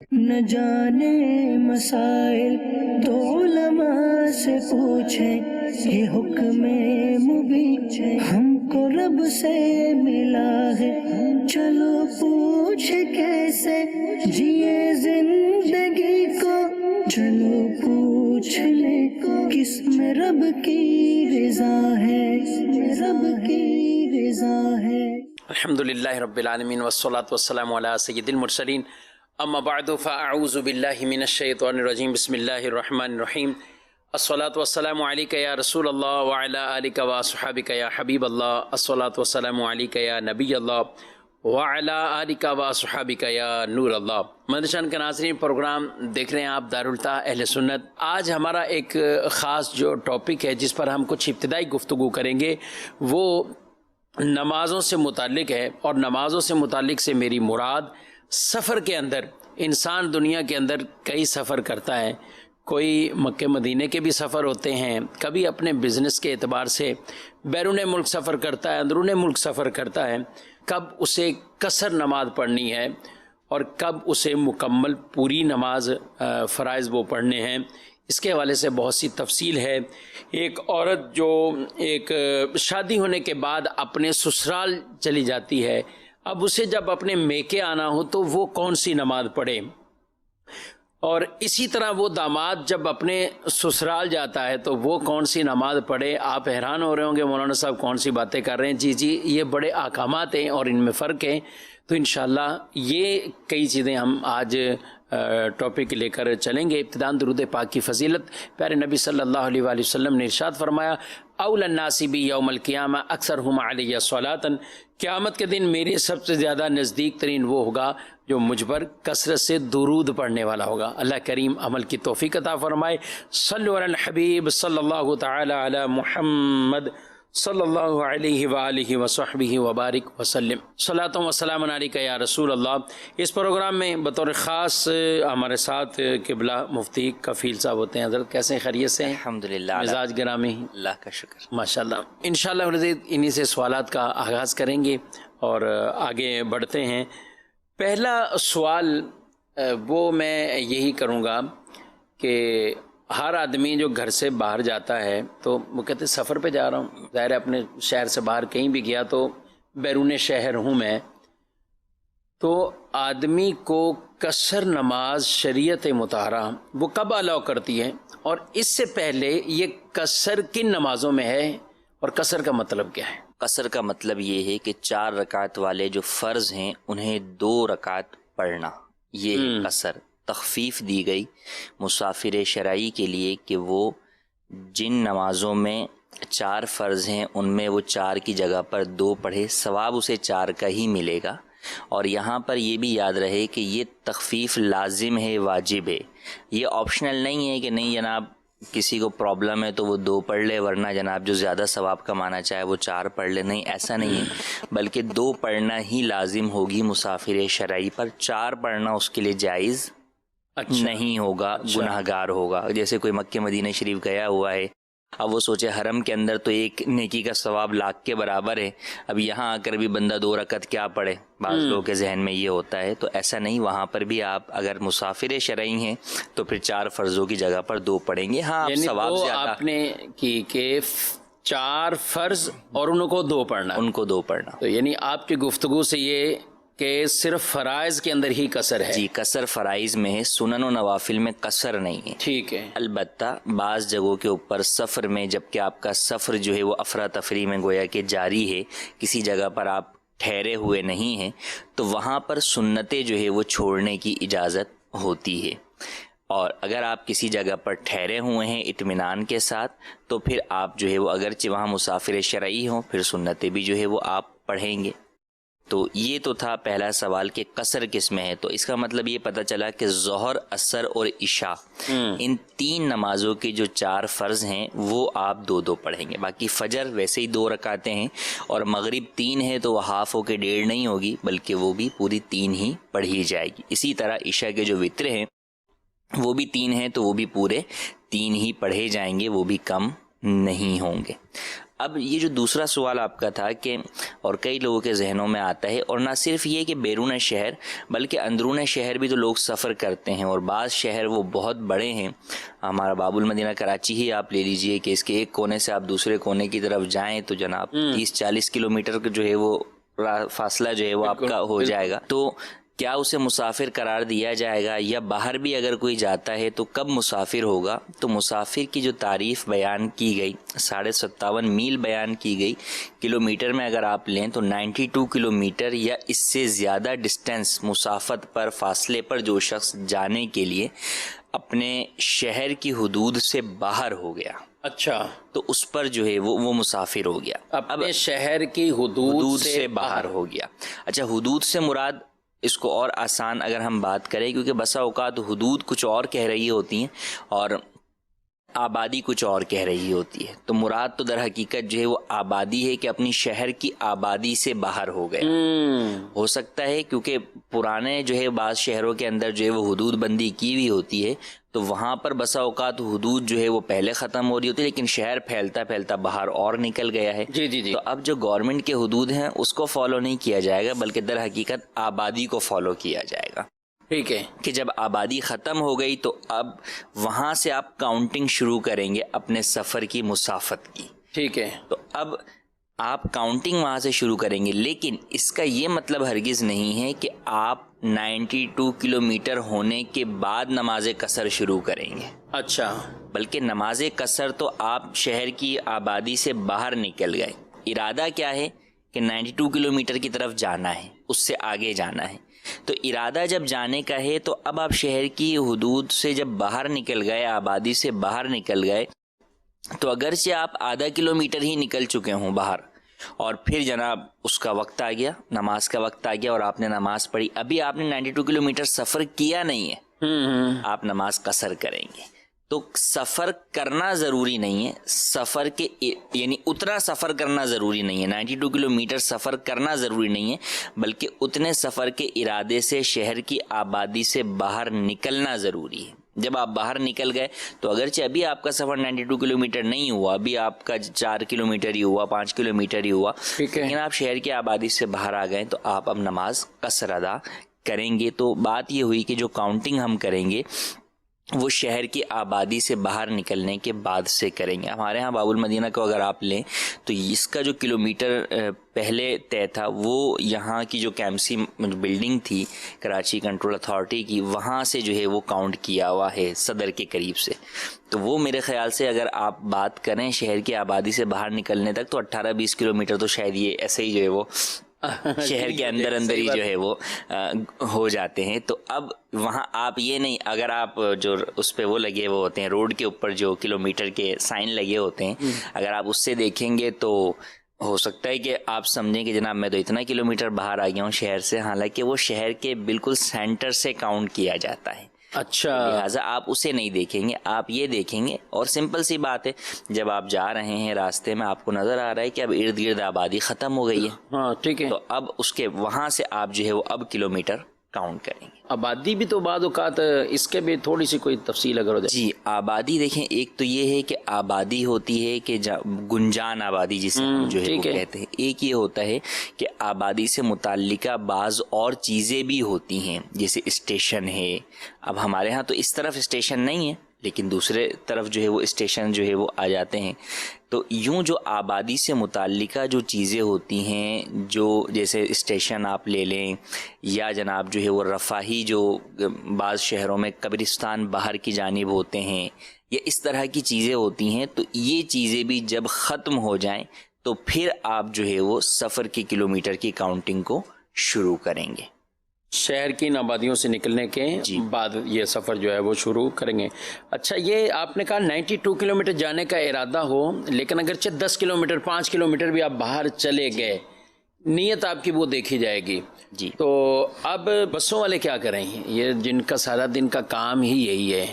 نہ جانے مسائل تو علماء سے پوچھیں، یہ حکم مبین ہم کو رب سے ملا ہے، چلو پوچھ کیسے جیے زندگی کو، چلو پوچھ لے کس میں رب کی رضا ہے، رب کی رضا ہے۔ الحمدللہ رب العالمین والصلاة والسلام علی سید المرسلین، اما بعد فاعوذ باللہ من الشیطان الرجیم، بسم اللہ الرحمن الرحیم۔ الصلاة والسلام علیک یا رسول اللہ وعلی آلک واصحابک یا حبیب اللہ، الصلاة والسلام علیک یا نبی اللہ وعلی آلک واصحابک یا نور اللہ۔ مدرسان کے ناظرین، پروگرام دیکھ رہے ہیں آپ دارالتا اہل سنت۔ آج ہمارا ایک خاص جو ٹاپک ہے جس پر ہم کچھ ابتدائی گفتگو کریں گے وہ نمازوں سے متعلق ہے، اور نمازوں سے متعلق سے میری مراد سفر کے اندر، انسان دنیا کے اندر کئی سفر کرتا ہے، کوئی مکہ مدینے کے بھی سفر ہوتے ہیں، کبھی اپنے بزنس کے اعتبار سے بیرون ملک سفر کرتا ہے، اندرون ملک سفر کرتا ہے، کب اسے قصر نماز پڑھنی ہے اور کب اسے مکمل پوری نماز فرائض وہ پڑھنے ہیں، اس کے حوالے سے بہت سی تفصیل ہے۔ ایک عورت جو ایک شادی ہونے کے بعد اپنے سسرال چلی جاتی ہے، اب اسے جب اپنے میکے آنا ہو تو وہ کون سی نماز پڑھے، اور اسی طرح وہ داماد جب اپنے سسرال جاتا ہے تو وہ کون سی نماز پڑھے۔ آپ حیران ہو رہے ہوں گے مولانا صاحب کون سی باتیں کر رہے ہیں۔ جی یہ بڑے احکامات ہیں اور ان میں فرق ہے، تو انشاءاللہ یہ کئی چیزیں ہم آج ٹاپک لے کر چلیں گے۔ ابتداءً درود پاک کی فضیلت، پیارے نبی صلی اللہ علیہ وآلہ وسلم نے ارشاد فرمایا، اول الناس بی یوم القیامہ اکثرہم علی صلاۃ، قیامت کے دن میرے سب سے زیادہ نزدیک ترین وہ ہوگا جو مجھ پر کثرت سے درود پڑھنے والا ہوگا۔ اللہ کریم عمل کی توفیق عطا فرمائے۔ صلوا علی الحبیب صلی اللہ تعالی علی محمد صلی اللہ علیہ وآلہ وصحبہ وبارک وسلم۔ صلاۃ و سلام علیک یا رسول اللہ۔ اس پروگرام میں بطور خاص ہمارے ساتھ قبلہ مفتی کفیل صاحب ہوتے ہیں۔ حضرت کیسے ہیں؟ خیریت سے ہیں؟ الحمدللہ، مزاج گرامی؟ اللہ کا شکر۔ ماشاءاللہ۔ انشاءاللہ انہی سے سوالات کا آغاز کریں گے اور آگے بڑھتے ہیں۔ پہلا سوال وہ میں یہی کروں گا کہ ہر آدمی جو گھر سے باہر جاتا ہے تو وہ کہتے ہیں سفر پہ جا رہا ہوں، ظاہر ہے اپنے شہر سے باہر کہیں بھی گیا تو بیرون شہر ہوں میں، تو آدمی کو قصر نماز شریعت مطہرہ وہ کب الاؤ کرتی ہے، اور اس سے پہلے یہ قصر کن نمازوں میں ہے اور قصر کا مطلب کیا ہے؟ قصر کا مطلب یہ ہے کہ 4 رکعت والے جو فرض ہیں انہیں 2 رکعت پڑھنا، یہ ہے قصر۔ تخفیف دی گئی مسافر شرعی کے لیے کہ وہ جن نمازوں میں 4 فرض ہیں ان میں وہ 4 کی جگہ پر 2 پڑھے، ثواب اسے 4 کا ہی ملے گا۔ اور یہاں پر یہ بھی یاد رہے کہ یہ تخفیف لازم ہے، واجب ہے، یہ آپشنل نہیں ہے کہ نہیں جناب کسی کو پرابلم ہے تو وہ 2 پڑھ لے، ورنہ جناب جو زیادہ ثواب کمانا چاہے وہ 4 پڑھ لے، نہیں، ایسا نہیں ہے، بلکہ 2 پڑھنا ہی لازم ہوگی مسافر شرعی پر۔ 4 پڑھنا اس کے لیے جائز نہیں ہوگا، گناہ گار ہوگا۔ جیسے کوئی مکہ مدینہ شریف گیا ہوا ہے، اب وہ سوچے حرم کے اندر تو ایک نیکی کا ثواب لاکھ کے برابر ہے، اب یہاں آ کر بھی بندہ 2 رکعت کیا پڑھے، بعض لوگوں کے ذہن میں یہ ہوتا ہے، تو ایسا نہیں، وہاں پر بھی آپ اگر مسافر شرعی ہیں تو پھر 4 فرضوں کی جگہ پر 2 پڑھیں گے۔ ہاں یعنی ثواب زیادہ آپ نے کی کہ 4 فرض اور ان کو 2 پڑھنا، ان کو 2 پڑھنا، تو یعنی آپ کی گفتگو سے یہ کہ صرف فرائض کے اندر ہی قصر ہے؟ جی، قصر فرائض میں ہے، سنن و نوافل میں قصر نہیں ہے۔ ٹھیک ہے۔ البتہ بعض جگہوں کے اوپر سفر میں، جبکہ آپ کا سفر جو ہے وہ افراتفری میں گویا کہ جاری ہے، کسی جگہ پر آپ ٹھہرے ہوئے نہیں ہیں، تو وہاں پر سنتیں جو ہے وہ چھوڑنے کی اجازت ہوتی ہے۔ اور اگر آپ کسی جگہ پر ٹھہرے ہوئے ہیں اطمینان کے ساتھ تو پھر آپ جو ہے وہ اگرچہ وہاں مسافر شرعی ہوں پھر سنتیں بھی جو ہے وہ آپ پڑھیں گے۔ تو یہ تو تھا پہلا سوال کہ قصر کس میں ہے، تو اس کا مطلب یہ پتہ چلا کہ ظہر، عصر اور عشاء، ان 3 نمازوں کے جو 4 فرض ہیں وہ آپ 2 پڑھیں گے۔ باقی فجر ویسے ہی 2 رکعتیں ہیں، اور مغرب 3 ہے تو وہ ہاف ہو کے 1.5 نہیں ہوگی بلکہ وہ بھی پوری 3 ہی پڑھی جائے گی۔ اسی طرح عشاء کے جو وتر ہیں وہ بھی 3 ہیں تو وہ بھی پورے 3 ہی پڑھے جائیں گے، وہ بھی کم نہیں ہوں گے۔ اب یہ جو دوسرا سوال آپ کا تھا کہ اور کئی لوگوں کے ذہنوں میں آتا ہے، اور نہ صرف یہ کہ بیرون شہر بلکہ اندرون شہر بھی تو لوگ سفر کرتے ہیں، اور بعض شہر وہ بہت بڑے ہیں. ہمارا باب المدینہ کراچی ہی آپ لے لیجئے کہ اس کے ایک کونے سے آپ دوسرے کونے کی طرف جائیں تو جناب 30-40 کلومیٹر جو ہے وہ فاصلہ جو ہے وہ آپ کا ہو جائے گا. تو کیا اسے مسافر قرار دیا جائے گا، یا باہر بھی اگر کوئی جاتا ہے تو کب مسافر ہوگا؟ تو مسافر کی جو تعریف بیان کی گئی 57.5 میل بیان کی گئی، کلومیٹر میں اگر آپ لیں تو 92 کلومیٹر یا اس سے زیادہ ڈسٹینس مسافت پر فاصلے پر جو شخص جانے کے لیے اپنے شہر کی حدود سے باہر ہو گیا، اچھا، تو اس پر جو ہے وہ مسافر ہو گیا، اپنے شہر کی حدود سے باہر ہو گیا. اچھا، حدود سے مراد اس کو اور آسان اگر ہم بات کریں، کیونکہ بسا اوقات حدود کچھ اور کہہ رہی ہوتی ہیں اور آبادی کچھ اور کہہ رہی ہوتی ہے، تو مراد تو در حقیقت جو ہے وہ آبادی ہے کہ اپنی شہر کی آبادی سے باہر ہو گئے. ہو سکتا ہے کیونکہ پرانے جو ہے بعض شہروں کے اندر جو ہے وہ حدود بندی کی ہوئی ہوتی ہے، تو وہاں پر بسا اوقات حدود جو ہے وہ پہلے ختم ہو رہی ہوتی ہے، لیکن شہر پھیلتا پھیلتا باہر اور نکل گیا ہے. جی. تو اب جو گورنمنٹ کے حدود ہیں اس کو فالو نہیں کیا جائے گا، بلکہ در حقیقت آبادی کو فالو کیا جائے گا. ٹھیک ہے، کہ جب آبادی ختم ہو گئی تو اب وہاں سے آپ کاؤنٹنگ شروع کریں گے اپنے سفر کی مسافت کی. ٹھیک ہے، تو اب آپ کاؤنٹنگ وہاں سے شروع کریں گے، لیکن اس کا یہ مطلب ہرگز نہیں ہے کہ آپ 92 کلومیٹر ہونے کے بعد نماز قصر شروع کریں گے. اچھا، بلکہ نماز قصر تو آپ شہر کی آبادی سے باہر نکل گئے. ارادہ کیا ہے کہ 92 کلومیٹر کی طرف جانا ہے، اس سے آگے جانا ہے. تو ارادہ جب جانے کا ہے تو اب آپ شہر کی حدود سے جب باہر نکل گئے، آبادی سے باہر نکل گئے، تو اگرچہ آپ آدھا کلومیٹر ہی نکل چکے ہوں باہر، اور پھر جناب اس کا وقت آ گیا، نماز کا وقت آ گیا اور آپ نے نماز پڑھی، ابھی آپ نے 92 کلومیٹر سفر کیا نہیں ہے، آپ نماز قصر کریں گے. تو سفر کرنا ضروری نہیں ہے، سفر کے یعنی اتنا سفر کرنا ضروری نہیں ہے، 92 کلومیٹر سفر کرنا ضروری نہیں ہے، بلکہ اتنے سفر کے ارادے سے شہر کی آبادی سے باہر نکلنا ضروری ہے. جب آپ باہر نکل گئے تو اگرچہ ابھی آپ کا سفر 92 کلومیٹر نہیں ہوا، ابھی آپ کا 4 کلومیٹر ہی ہوا، 5 کلومیٹر ہی ہوا، لیکن آپ شہر کی آبادی سے باہر آ گئے تو آپ اب نماز قصر ادا کریں گے. تو بات یہ ہوئی کہ جو کاؤنٹنگ ہم کریں گے وہ شہر کی آبادی سے باہر نکلنے کے بعد سے کریں گے. ہمارے ہاں باب المدینہ کو اگر آپ لیں تو اس کا جو کلومیٹر پہلے طے تھا وہ یہاں کی جو کیمسی بلڈنگ تھی کراچی کنٹرول اتھارٹی کی، وہاں سے جو ہے وہ کاؤنٹ کیا ہوا ہے صدر کے قریب سے. تو وہ میرے خیال سے اگر آپ بات کریں شہر کی آبادی سے باہر نکلنے تک تو 18-20 کلومیٹر تو شاید یہ ایسے ہی جو ہے وہ شہر کے اندر ہی جو ہے وہ ہو جاتے ہیں. تو اب وہاں آپ یہ نہیں، اگر آپ جو اس پہ وہ لگے وہ ہوتے ہیں روڈ کے اوپر جو کلومیٹر کے سائن لگے ہوتے ہیں، اگر آپ اس سے دیکھیں گے تو ہو سکتا ہے کہ آپ سمجھیں کہ جناب میں تو اتنا کلومیٹر باہر آ گیا ہوں شہر سے، حالانکہ وہ شہر کے بالکل سینٹر سے کاؤنٹ کیا جاتا ہے. اچھا، لہٰذا آپ اسے نہیں دیکھیں گے، آپ یہ دیکھیں گے. اور سمپل سی بات ہے، جب آپ جا رہے ہیں راستے میں آپ کو نظر آ رہا ہے کہ اب ارد گرد آبادی ختم ہو گئی ہے، ہاں ٹھیک ہے، تو اب اس کے وہاں سے آپ جو ہے وہ اب کلومیٹر کاؤنٹ کریں گے. آبادی بھی تو بعض اوقات اس کے بھی تھوڑی سی کوئی تفصیل اگر ہو جائے. جی، آبادی دیکھیں، ایک تو یہ ہے کہ آبادی ہوتی ہے کہ گنجان آبادی جسے ہم جو ہے وہ کہتے ہیں. ایک یہ ہوتا ہے کہ آبادی سے متعلقہ بعض اور چیزیں بھی ہوتی ہیں، جیسے اسٹیشن ہے. اب ہمارے ہاں تو اس طرف اسٹیشن نہیں ہے، لیکن دوسرے طرف جو ہے وہ اسٹیشن جو ہے وہ آ جاتے ہیں. تو یوں جو آبادی سے متعلقہ جو چیزیں ہوتی ہیں، جو جیسے اسٹیشن آپ لے لیں، یا جناب جو ہے وہ رفاہی جو بعض شہروں میں قبرستان باہر کی جانب ہوتے ہیں، یا اس طرح کی چیزیں ہوتی ہیں، تو یہ چیزیں بھی جب ختم ہو جائیں تو پھر آپ جو ہے وہ سفر کی کلومیٹر کی کاؤنٹنگ کو شروع کریں گے. شہر کی ان آبادیوں سے نکلنے کے بعد یہ سفر جو ہے وہ شروع کریں گے. اچھا، یہ آپ نے کہا 92 کلومیٹر جانے کا ارادہ ہو، لیکن اگرچہ 10 کلومیٹر 5 کلومیٹر بھی آپ باہر چلے گئے، نیت آپ کی وہ دیکھی جائے گی. جی، تو اب بسوں والے کیا کریں؟ یہ جن کا سارا دن کا کام ہی یہی ہے،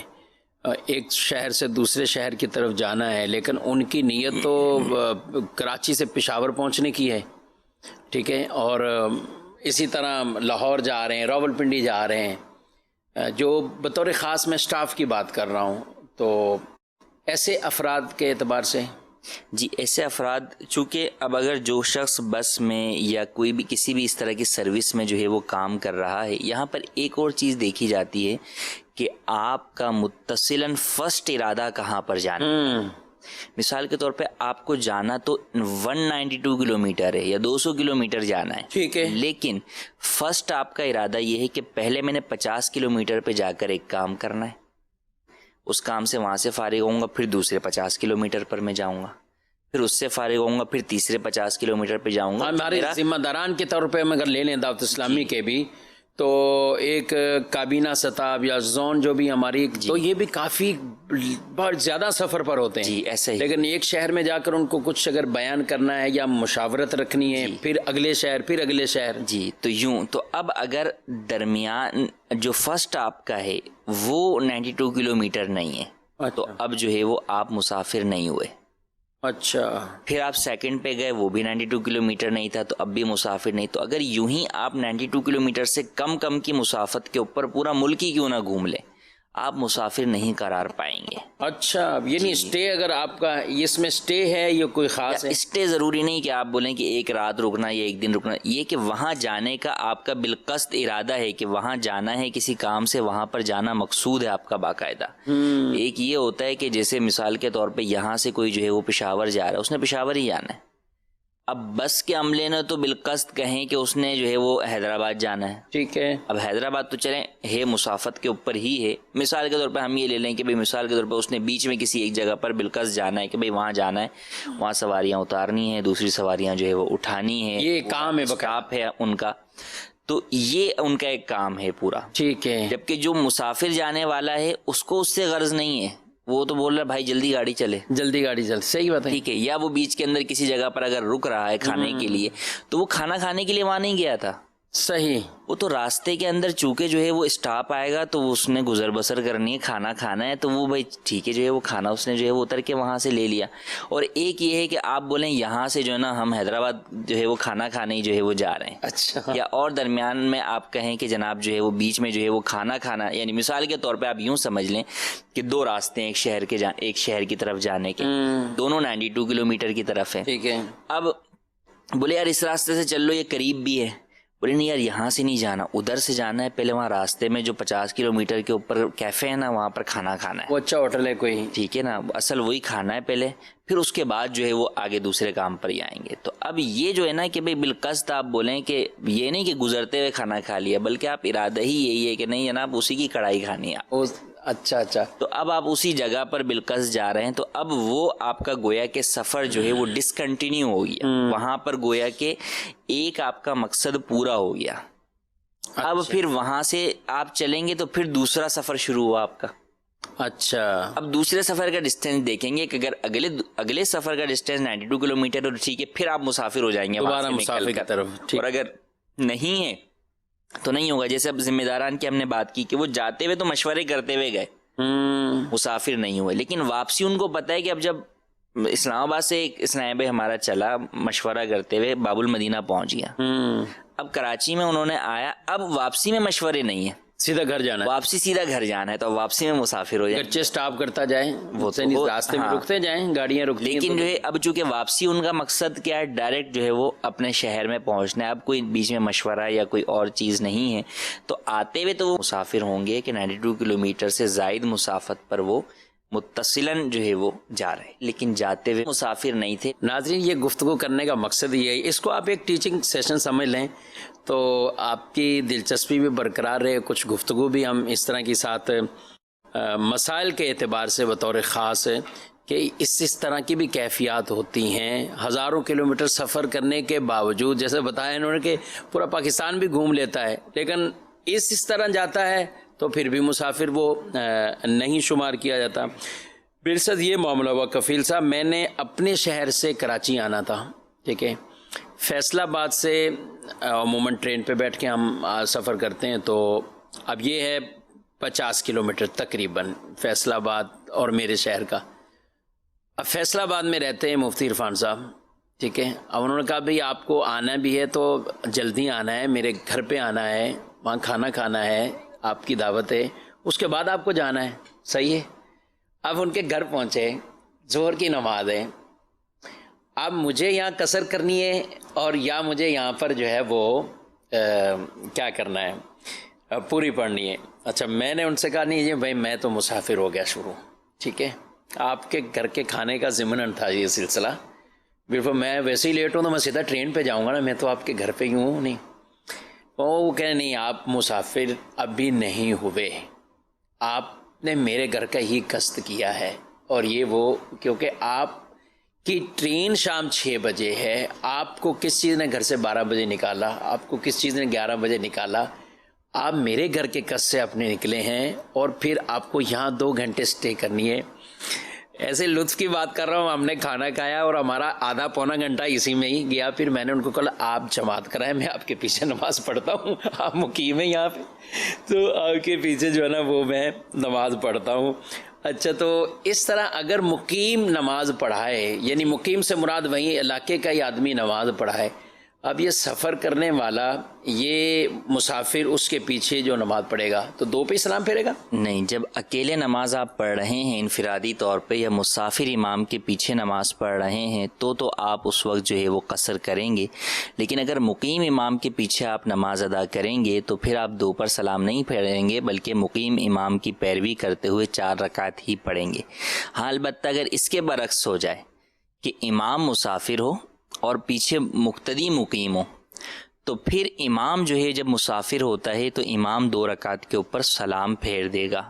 ایک شہر سے دوسرے شہر کی طرف جانا ہے، لیکن ان کی نیت تو کراچی سے پشاور پہنچنے کی ہے، ٹھیک ہے، اور اسی طرح لاہور جا رہے ہیں، راول پنڈی جا رہے ہیں. جو بطور خاص میں سٹاف کی بات کر رہا ہوں، تو ایسے افراد کے اعتبار سے جی ایسے افراد چونکہ اب اگر جو شخص بس میں یا کوئی بھی کسی بھی اس طرح کی سروس میں جو ہے وہ کام کر رہا ہے، یہاں پر ایک اور چیز دیکھی جاتی ہے کہ آپ کا متصلاً فرسٹ ارادہ کہاں پر جانا ہے۔ مثال کے طور پہ آپ کو جانا تو 192 کلومیٹر ہے یا 200 کلومیٹر جانا ہے، ٹھیک ہے، لیکن فرسٹ آپ کا ارادہ یہ ہے کہ پہلے میں نے 50 کلومیٹر پہ جا کر ایک کام کرنا ہے، اس کام سے وہاں سے فارغ ہوں گا، پھر دوسرے 50 کلومیٹر پر میں جاؤں گا، پھر اس سے فارغ ہوں گا، پھر تیسرے 50 کلومیٹر پہ جاؤں گا۔ ہمارے ذمہ داران کے طور پہ ہم اگر لے لیں دعوت اسلامی کے بھی، تو ایک کابینہ سطح یا زون جو بھی ہماری، تو یہ بھی کافی بہت زیادہ سفر پر ہوتے ہیں، جی ایسا ہی، لیکن ایک شہر میں جا کر ان کو کچھ اگر بیان کرنا ہے یا مشاورت رکھنی ہے، پھر اگلے شہر، پھر اگلے شہر، جی تو یوں تو اب اگر درمیان جو فرسٹ آپ کا ہے وہ 92 کلومیٹر نہیں ہے تو اب جو ہے وہ آپ مسافر نہیں ہوئے۔ اچھا، پھر آپ سیکنڈ پہ گئے، وہ بھی 92 کلومیٹر نہیں تھا تو اب بھی مسافر نہیں۔ تو اگر یوں ہی آپ 92 کلومیٹر سے کم کی مسافت کے اوپر پورا ملک ہی کیوں نہ گھوم لیں، آپ مسافر نہیں قرار پائیں گے۔ اچھا، یعنی اسٹے اگر آپ کا اس میں اسٹے ہے یا کوئی خاص ہے؟ اسٹے ضروری نہیں کہ آپ بولیں کہ ایک رات رکنا یا ایک دن رکنا، یہ کہ وہاں جانے کا آپ کا بالقصد ارادہ ہے کہ وہاں جانا ہے، کسی کام سے وہاں پر جانا مقصود ہے آپ کا باقاعدہ۔ ایک یہ ہوتا ہے کہ جیسے مثال کے طور پہ یہاں سے کوئی جو ہے وہ پشاور جا رہا ہے، اس نے پشاور ہی جانا ہے، اب بس کے عملے نے تو بالقصد کہیں کہ اس نے جو ہے وہ حیدرآباد جانا ہے، ٹھیک ہے، اب حیدرآباد تو چلیں ہے مسافت کے اوپر ہی ہے، مثال کے طور پہ ہم یہ لے لیں کہ بھئی مثال کے طور پہ اس نے بیچ میں کسی ایک جگہ پر بالقصد جانا ہے کہ بھئی وہاں جانا ہے، وہاں سواریاں اتارنی ہیں، دوسری سواریاں جو ہے وہ اٹھانی ہے، یہ کام ہے، اسٹاپ ہے ان کا، تو یہ ان کا ایک کام ہے پورا، ٹھیک ہے۔ جبکہ جو مسافر جانے والا ہے اس کو اس سے غرض نہیں ہے، وہ تو بول رہا ہے بھائی جلدی گاڑی چلے، جلدی گاڑی چل، صحیح بات ہے، ٹھیک ہے، یا وہ بیچ کے اندر کسی جگہ پر اگر رک رہا ہے کھانے کے لیے تو وہ کھانا کھانے کے لیے وہاں نہیں گیا تھا، صحیح، وہ تو راستے کے اندر چونکہ جو ہے وہ اسٹاپ آئے گا تو اس نے گزر بسر کرنی ہے، کھانا کھانا ہے، تو وہ بھائی ٹھیک ہے جو ہے وہ کھانا اس نے جو ہے وہ اتر کے وہاں سے لے لیا۔ اور ایک یہ ہے کہ آپ بولیں یہاں سے جو ہے نا ہم حیدرآباد جو ہے وہ کھانا کھانے جو ہے وہ جا رہے ہیں، اچھا، یا اور درمیان میں آپ کہیں کہ جناب جو ہے وہ بیچ میں جو ہے وہ کھانا کھانا، یعنی مثال کے طور پہ آپ یوں سمجھ لیں کہ دو راستے ہیں ایک شہر کی طرف جانے کے، دونوں 92 کلومیٹر کی طرف ہے، ٹھیک ہے، اب بولے یار اس راستے سے چل لو یہ قریب بھی ہے، بولے نہیں یار یہاں سے نہیں جانا، ادھر سے جانا ہے، پہلے وہاں راستے میں جو 50 کلومیٹر کے اوپر کیفے ہے نا وہاں پر کھانا کھانا ہے، وہ اچھا ہوٹل ہے کوئی، ٹھیک ہے نا، اصل وہی کھانا ہے پہلے، پھر اس کے بعد جو ہے وہ آگے دوسرے کام پر ہی آئیں گے۔ تو اب یہ جو ہے نا کہ بھئی بالقصد آپ بولیں کہ یہ نہیں کہ گزرتے ہوئے کھانا کھا لیا، بلکہ آپ ارادہ ہی یہی ہے کہ نہیں جناب اسی کی کڑھائی کھانی ہے، اچھا اچھا، تو اب آپ اسی جگہ پر بالقصد جا رہے ہیں، تو اب وہ آپ کا گویا کہ سفر جو ہے وہ ڈسکنٹینیو ہو گیا، وہاں پر گویا کہ ایک آپ کا مقصد پورا ہو گیا، اب پھر وہاں سے آپ چلیں گے تو پھر دوسرا سفر شروع ہوا آپ کا۔ اچھا، اب دوسرے سفر کا ڈسٹینس دیکھیں گے کہ اگر اگلے سفر کا ڈسٹینس 92 کلومیٹر اور ٹھیک ہے پھر آپ مسافر ہو جائیں گے دوبارہ مسافر کی طرف، اور اگر نہیں ہے تو نہیں ہوگا۔ جیسے اب ذمہ داران کی ہم نے بات کی کہ وہ جاتے ہوئے تو مشورے کرتے ہوئے گئے، مسافر نہیں ہوئے، لیکن واپسی ان کو پتہ ہے کہ اب جب اسلام آباد سے ایک اسلام بھائی ہمارا چلا مشورہ کرتے ہوئے باب المدینہ پہنچ گیا، اب کراچی میں انہوں نے آیا، اب واپسی میں مشورے نہیں ہیں، سیدھا گھر جانا ہے، واپسی سیدھا گھر جانا ہے، تو واپسی میں مسافر ہو جائے، گرچہ سٹاپ کرتا جائے وہ تو راستے میں رکتے جائیں، گاڑیاں رکتی ہیں، لیکن جو ہے اب چونکہ واپسی ان کا مقصد کیا ہے، ڈائریکٹ جو ہے وہ اپنے شہر میں پہنچنا ہے، اب کوئی بیچ میں مشورہ یا کوئی اور چیز نہیں ہے، تو آتے ہوئے تو وہ مسافر ہوں گے کہ 92 کلومیٹر سے زائد مسافت پر وہ متصلاً جو ہے وہ جا رہے، لیکن جاتے ہوئے مسافر نہیں تھے۔ ناظرین یہ گفتگو کرنے کا مقصد یہ ہے، اس کو آپ ایک ٹیچنگ سیشن سمجھ لیں تو آپ کی دلچسپی بھی برقرار رہے، کچھ گفتگو بھی ہم اس طرح کی ساتھ مسائل کے اعتبار سے بطور خاص ہے کہ اس طرح کی بھی کیفیات ہوتی ہیں، ہزاروں کلومیٹر سفر کرنے کے باوجود، جیسے بتایا انہوں نے کہ پورا پاکستان بھی گھوم لیتا ہے، لیکن اس طرح جاتا ہے تو پھر بھی مسافر وہ نہیں شمار کیا جاتا۔ بالصد یہ معاملہ ہوا کفیل صاحب، میں نے اپنے شہر سے کراچی آنا تھا، ٹھیک ہے، فیصل آباد سے عموماً ٹرین پہ بیٹھ کے ہم سفر کرتے ہیں، تو اب یہ ہے 50 کلومیٹر تقریباً فیصل آباد اور میرے شہر کا۔ اب فیصل آباد میں رہتے ہیں مفتی عرفان صاحب، ٹھیک ہے، اب انہوں نے کہا بھئی آپ کو آنا بھی ہے تو جلدی آنا ہے، میرے گھر پہ آنا ہے، وہاں کھانا کھانا ہے، آپ کی دعوت ہے، اس کے بعد آپ کو جانا ہے، صحیح ہے۔ اب ان کے گھر پہنچے، ظہر کی نماز ہے، اب مجھے یہاں قصر کرنی ہے اور یا مجھے یہاں پر جو ہے وہ کیا کرنا ہے، پوری پڑھنی ہے. اچھا میں نے ان سے کہا نہیں یہ بھائی میں تو مسافر ہو گیا شروع، ٹھیک ہے، آپ کے گھر کے کھانے کا ضمن تھا یہ سلسلہ، بالکل میں ویسے ہی لیٹ ہوں تو میں سیدھا ٹرین پہ جاؤں گا نا، میں تو آپ کے گھر پہ ہی ہوں نہیں. وہ کہنے نہیں آپ مسافر ابھی نہیں ہوئے، آپ نے میرے گھر کا ہی قصد کیا ہے، اور یہ وہ کیونکہ آپ کی ٹرین شام 6 بجے ہے، آپ کو کس چیز نے گھر سے 12 بجے نکالا، آپ کو کس چیز نے 11 بجے نکالا، آپ میرے گھر کے قصد سے اپنے نکلے ہیں اور پھر آپ کو یہاں 2 گھنٹے سٹے کرنی ہے. ایسے لطف کی بات کر رہا ہوں، ہم نے کھانا کھایا اور ہمارا آدھا پونا گھنٹہ اسی میں ہی گیا. پھر میں نے ان کو کہا آپ جماعت کرائیں، میں آپ کے پیچھے نماز پڑھتا ہوں، آپ مقیم ہیں یہاں پہ تو آپ کے پیچھے جو ہے نا وہ میں نماز پڑھتا ہوں. اچھا تو اس طرح اگر مقیم نماز پڑھائے، یعنی مقیم سے مراد وہیں علاقے کا ہی آدمی نماز پڑھائے، اب یہ سفر کرنے والا یہ مسافر اس کے پیچھے جو نماز پڑھے گا تو 2 پہ سلام پھیرے گا؟ نہیں، جب اکیلے نماز آپ پڑھ رہے ہیں انفرادی طور پہ یا مسافر امام کے پیچھے نماز پڑھ رہے ہیں تو آپ اس وقت جو ہے وہ قصر کریں گے. لیکن اگر مقیم امام کے پیچھے آپ نماز ادا کریں گے تو پھر آپ 2 پر سلام نہیں پھیریں گے بلکہ مقیم امام کی پیروی کرتے ہوئے 4 رکعت ہی پڑھیں گے. ہاں البتہ اگر اس کے برعکس ہو جائے کہ امام مسافر ہو اور پیچھے مقتدی مقیم ہو تو پھر امام جو ہے جب مسافر ہوتا ہے تو امام 2 رکعت کے اوپر سلام پھیر دے گا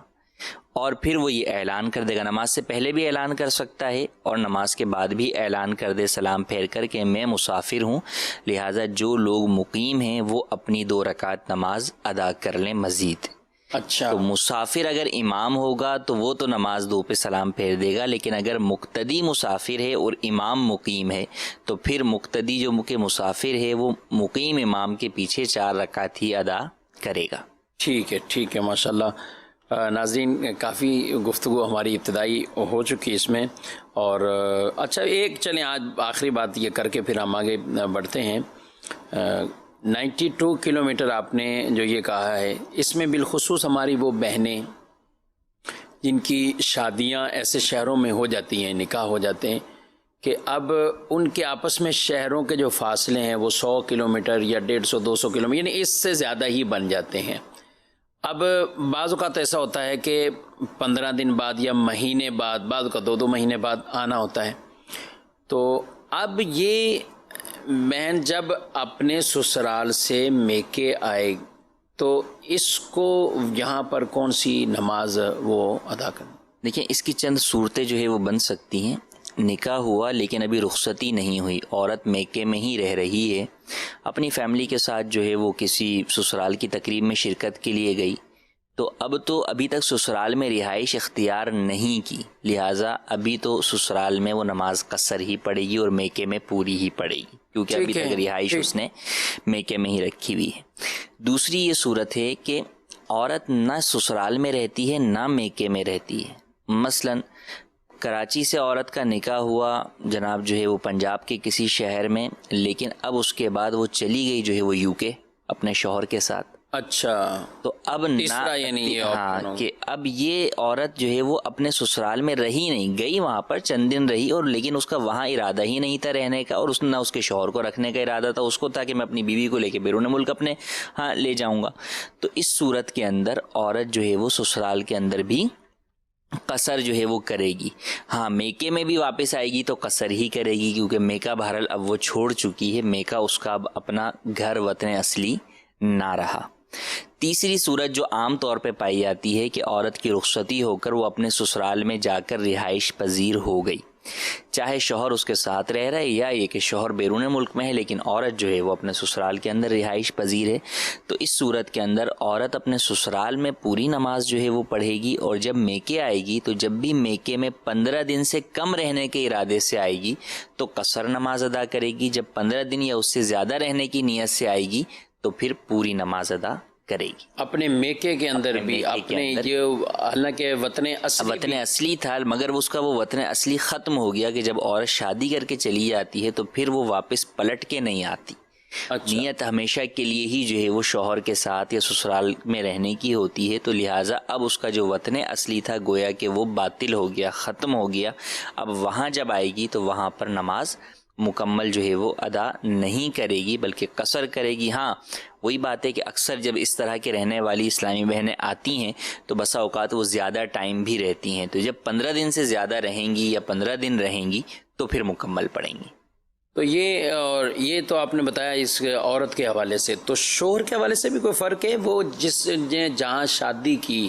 اور پھر وہ یہ اعلان کر دے گا، نماز سے پہلے بھی اعلان کر سکتا ہے اور نماز کے بعد بھی اعلان کر دے سلام پھیر کر کہ میں مسافر ہوں، لہٰذا جو لوگ مقیم ہیں وہ اپنی 2 رکعت نماز ادا کر لیں مزید. اچھا تو مسافر اگر امام ہوگا تو وہ تو نماز 2 پہ سلام پھیر دے گا، لیکن اگر مقتدی مسافر ہے اور امام مقیم ہے تو پھر مقتدی جو مسافر ہے وہ مقیم امام کے پیچھے 4 رکعت ہی ادا کرے گا. ٹھیک ہے ماشاءاللہ. ناظرین کافی گفتگو ہماری ابتدائی ہو چکی اس میں، اور اچھا ایک چلیں آج آخری بات یہ کر کے پھر ہم آگے بڑھتے ہیں. 92 کلومیٹر آپ نے جو یہ کہا ہے، اس میں بالخصوص ہماری وہ بہنیں جن کی شادیاں ایسے شہروں میں ہو جاتی ہیں، نکاح ہو جاتے ہیں کہ اب ان کے آپس میں شہروں کے جو فاصلے ہیں وہ 100 کلومیٹر یا 150-200 کلومیٹر یعنی اس سے زیادہ ہی بن جاتے ہیں. اب بعض اوقات ایسا ہوتا ہے کہ 15 دن بعد یا مہینے بعد، بعض اوقات 2 مہینے بعد آنا ہوتا ہے. تو اب یہ بہن جب اپنے سسرال سے میکے آئے تو اس کو یہاں پر کون سی نماز وہ ادا کریں؟ دیکھیں اس کی چند صورتیں جو ہے وہ بن سکتی ہیں. نکاح ہوا لیکن ابھی رخصتی نہیں ہوئی، عورت میکے میں ہی رہ رہی ہے، اپنی فیملی کے ساتھ جو ہے وہ کسی سسرال کی تقریب میں شرکت کے لیے گئی، تو ابھی تک سسرال میں رہائش اختیار نہیں کی، لہٰذا ابھی تو سسرال میں وہ نماز قصر ہی پڑے گی اور میکے میں پوری ہی پڑے گی، کیونکہ ابھی تک رہائش اس نے میکے میں ہی رکھی ہوئی ہے. دوسری یہ صورت ہے کہ عورت نہ سسرال میں رہتی ہے نہ میکے میں رہتی ہے. مثلاً کراچی سے عورت کا نکاح ہوا جناب جو ہے وہ پنجاب کے کسی شہر میں، لیکن اب اس کے بعد وہ چلی گئی جو ہے وہ UK اپنے شوہر کے ساتھ. اچھا تو اب کہ اب یہ عورت جو ہے وہ اپنے سسرال میں رہی نہیں، گئی وہاں پر چند دن رہی اور لیکن اس کا وہاں ارادہ ہی نہیں تھا رہنے کا، اور اس نہ اس کے شوہر کو رکھنے کا ارادہ تھا، اس کو تھا کہ میں اپنی بیوی کو لے کے بیرون ملک اپنے ہاں لے جاؤں گا. تو اس صورت کے اندر عورت جو ہے وہ سسرال کے اندر بھی قصر جو ہے وہ کرے گی. ہاں میکے میں بھی واپس آئے گی تو قصر ہی کرے گی، کیونکہ میکا بہرحال اب وہ چھوڑ چکی ہے، میکا اس کا اب اپنا گھر وطن اصلی نہ رہا. تیسری صورت جو عام طور پہ پائی جاتی ہے کہ عورت کی رخصتی ہو کر وہ اپنے سسرال میں جا کر رہائش پذیر ہو گئی، چاہے شوہر اس کے ساتھ رہ رہا ہے یا یہ کہ شوہر بیرون ملک میں ہے لیکن عورت جو ہے وہ اپنے سسرال کے اندر رہائش پذیر ہے. تو اس صورت کے اندر عورت اپنے سسرال میں پوری نماز جو ہے وہ پڑھے گی، اور جب میکے آئے گی تو جب بھی میکے میں 15 دن سے کم رہنے کے ارادے سے آئے گی تو قصر نماز ادا کرے گی، جب 15 دن یا اس سے زیادہ رہنے کی نیت سے آئے گی تو پھر پوری نماز ادا کرے گی. اپنے میکے کے اندر بھی اپنے جو حالانکہ وطن اصلی تھا مگر اس کا وہ وطن اصلی ختم ہو گیا کہ جب عورت شادی کر کے چلی جاتی ہے تو پھر وہ واپس پلٹ کے نہیں آتی. اچھا. نیت ہمیشہ کے لیے ہی جو ہے وہ شوہر کے ساتھ یا سسرال میں رہنے کی ہوتی ہے، تو لہٰذا اب اس کا جو وطن اصلی تھا گویا کہ وہ باطل ہو گیا، ختم ہو گیا. اب وہاں جب آئے گی تو وہاں پر نماز مکمل جو ہے وہ ادا نہیں کرے گی بلکہ قصر کرے گی۔ ہاں وہی بات ہے کہ اکثر جب اس طرح کے رہنے والی اسلامی بہنیں آتی ہیں تو بسا اوقات وہ زیادہ ٹائم بھی رہتی ہیں، تو جب 15 دن سے زیادہ رہیں گی یا 15 دن رہیں گی تو پھر مکمل پڑیں گی۔ تو یہ تو آپ نے بتایا اس عورت کے حوالے سے، تو شوہر کے حوالے سے بھی کوئی فرق ہے؟ وہ جس نے جہاں شادی کی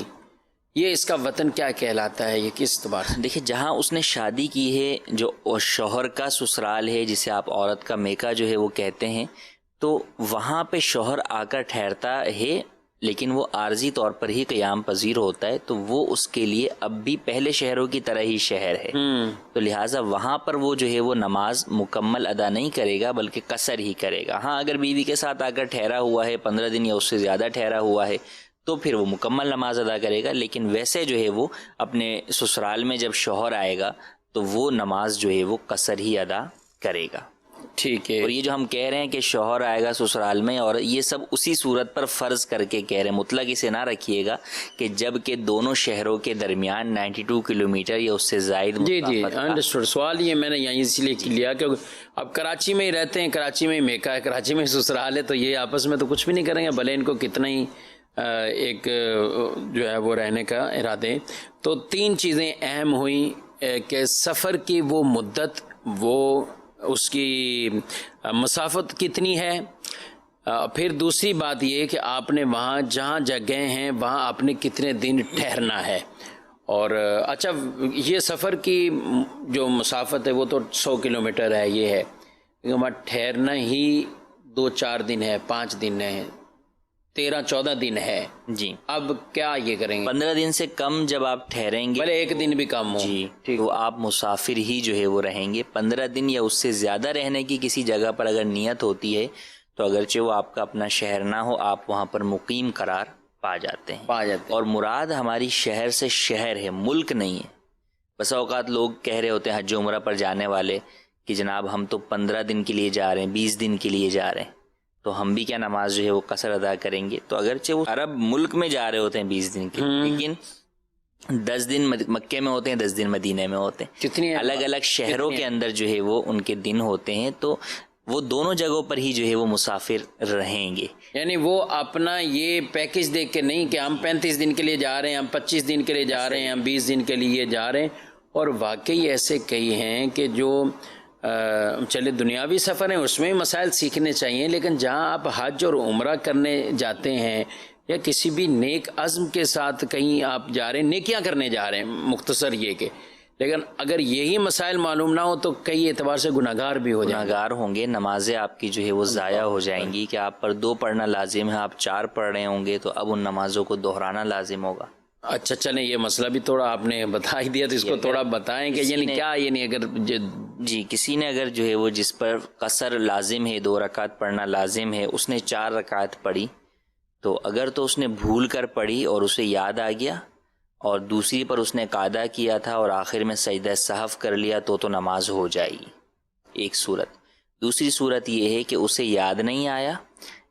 یہ اس کا وطن کیا کہلاتا ہے، یہ کس اعتبار سے؟ دیکھیں جہاں اس نے شادی کی ہے جو شوہر کا سسرال ہے، جسے آپ عورت کا میکا جو ہے وہ کہتے ہیں، تو وہاں پہ شوہر آ کر ٹھہرتا ہے لیکن وہ عارضی طور پر ہی قیام پذیر ہوتا ہے، تو وہ اس کے لیے اب بھی پہلے شہروں کی طرح ہی شہر ہے، تو لہٰذا وہاں پر وہ جو ہے وہ نماز مکمل ادا نہیں کرے گا بلکہ قصر ہی کرے گا۔ ہاں اگر بیوی کے ساتھ آ کر ٹھہرا ہوا ہے 15 دن یا اس سے زیادہ ٹھہرا ہوا ہے تو پھر وہ مکمل نماز ادا کرے گا، لیکن ویسے جو ہے وہ اپنے سسرال میں جب شوہر آئے گا تو وہ نماز جو ہے وہ قصر ہی ادا کرے گا۔ ٹھیک ہے۔ اور یہ جو ہم کہہ رہے ہیں کہ شوہر آئے گا سسرال میں، اور یہ سب اسی صورت پر فرض کر کے کہہ رہے ہیں، مطلق اسے نہ رکھیے گا کہ جب کہ دونوں شہروں کے درمیان 92 کلومیٹر یا اس سے زائد مسافت کا۔ انڈرسٹوڈ۔ سوال یہ میں نے یہیں اس لیے لیا کہ اب کراچی میں ہی رہتے ہیں، کراچی میں ہی میکا ہے، کراچی میں ہی سسرال ہے، تو یہ آپس میں تو کچھ بھی نہیں کریں گے بھلے ان کو کتنا ہی ایک جو ہے وہ رہنے کا ارادے۔ تو 3 چیزیں اہم ہوئیں کہ سفر کی وہ مدت، وہ اس کی مسافت کتنی ہے، پھر دوسری بات یہ کہ آپ نے وہاں جہاں جگہ ہیں وہاں آپ نے کتنے دن ٹھہرنا ہے، اور اچھا یہ سفر کی جو مسافت ہے وہ تو 100 کلومیٹر ہے، یہ ہے وہاں ٹھہرنا ہی 2-4 دن ہے، 5 دن ہے، 13-14 دن ہے۔ جی اب کیا یہ کریں گے؟ 15 دن سے کم جب آپ ٹھہریں گے، بھلے ایک دن بھی کم ہو، جی ٹھیک، تو آپ مسافر ہی جو ہے وہ رہیں گے۔ 15 دن یا اس سے زیادہ رہنے کی کسی جگہ پر اگر نیت ہوتی ہے تو اگرچہ وہ آپ کا اپنا شہر نہ ہو، آپ وہاں پر مقیم قرار پا جاتے ہیں۔ اور مراد ہماری شہر سے شہر ہے، ملک نہیں ہے۔ بس اوقات لوگ کہہ رہے ہوتے ہیں حج و عمرہ پر جانے والے کہ جناب ہم تو 15 دن کے لیے جا رہے ہیں، 20 دن کے لیے جا رہے ہیں، تو ہم بھی کیا نماز جو ہے وہ قصر ادا کریں گے؟ تو اگرچہ وہ عرب ملک میں جا رہے ہوتے ہیں 20 دن کے لیے، لیکن 10 دن مکے میں ہوتے ہیں، 10 دن مدینے میں ہوتے ہیں، کتنی الگ الگ شہروں کے اندر جو ہے وہ ان کے دن ہوتے ہیں، تو وہ دونوں جگہوں پر ہی جو ہے وہ مسافر رہیں گے۔ یعنی وہ اپنا یہ پیکج دیکھ کے نہیں کہ ہم 35 دن کے لیے جا رہے ہیں، ہم 25 دن کے لیے جا رہے ہیں، ہم 20 دن کے لیے جا رہے ہیں۔ اور واقعی ایسے کئی ہیں کہ جو چلے دنیاوی سفر ہیں اس میں مسائل سیکھنے چاہیے، لیکن جہاں آپ حج اور عمرہ کرنے جاتے ہیں یا کسی بھی نیک عزم کے ساتھ کہیں آپ جا رہے ہیں، نیکیاں کرنے جا رہے ہیں، مختصر یہ کہ، لیکن اگر یہی مسائل معلوم نہ ہو تو کئی اعتبار سے گناہگار بھی ہو جائیں گے، گناہگار ہوں گے، نمازیں آپ کی جو ہے وہ ضائع ہو جائیں گی کہ آپ پر 2 پڑھنا لازم ہے، آپ 4 پڑھ رہے ہوں گے تو اب ان نمازوں کو دہرانا لازم ہوگا۔ اچھا چلیں یہ مسئلہ بھی تھوڑا آپ نے بتا ہی دیا تو اس کو تھوڑا بتائیں کہ یعنی کیا، یعنی اگر جی کسی نے اگر جو ہے وہ جس پر قصر لازم ہے، 2 رکعت پڑھنا لازم ہے، اس نے 4 رکعت پڑھی، تو اگر تو اس نے بھول کر پڑھی اور اسے یاد آ گیا اور دوسری پر اس نے قاعدہ کیا تھا اور آخر میں سجدہ سہو کر لیا تو نماز ہو جائے گی، ایک صورت۔ دوسری صورت یہ ہے کہ اسے یاد نہیں آیا،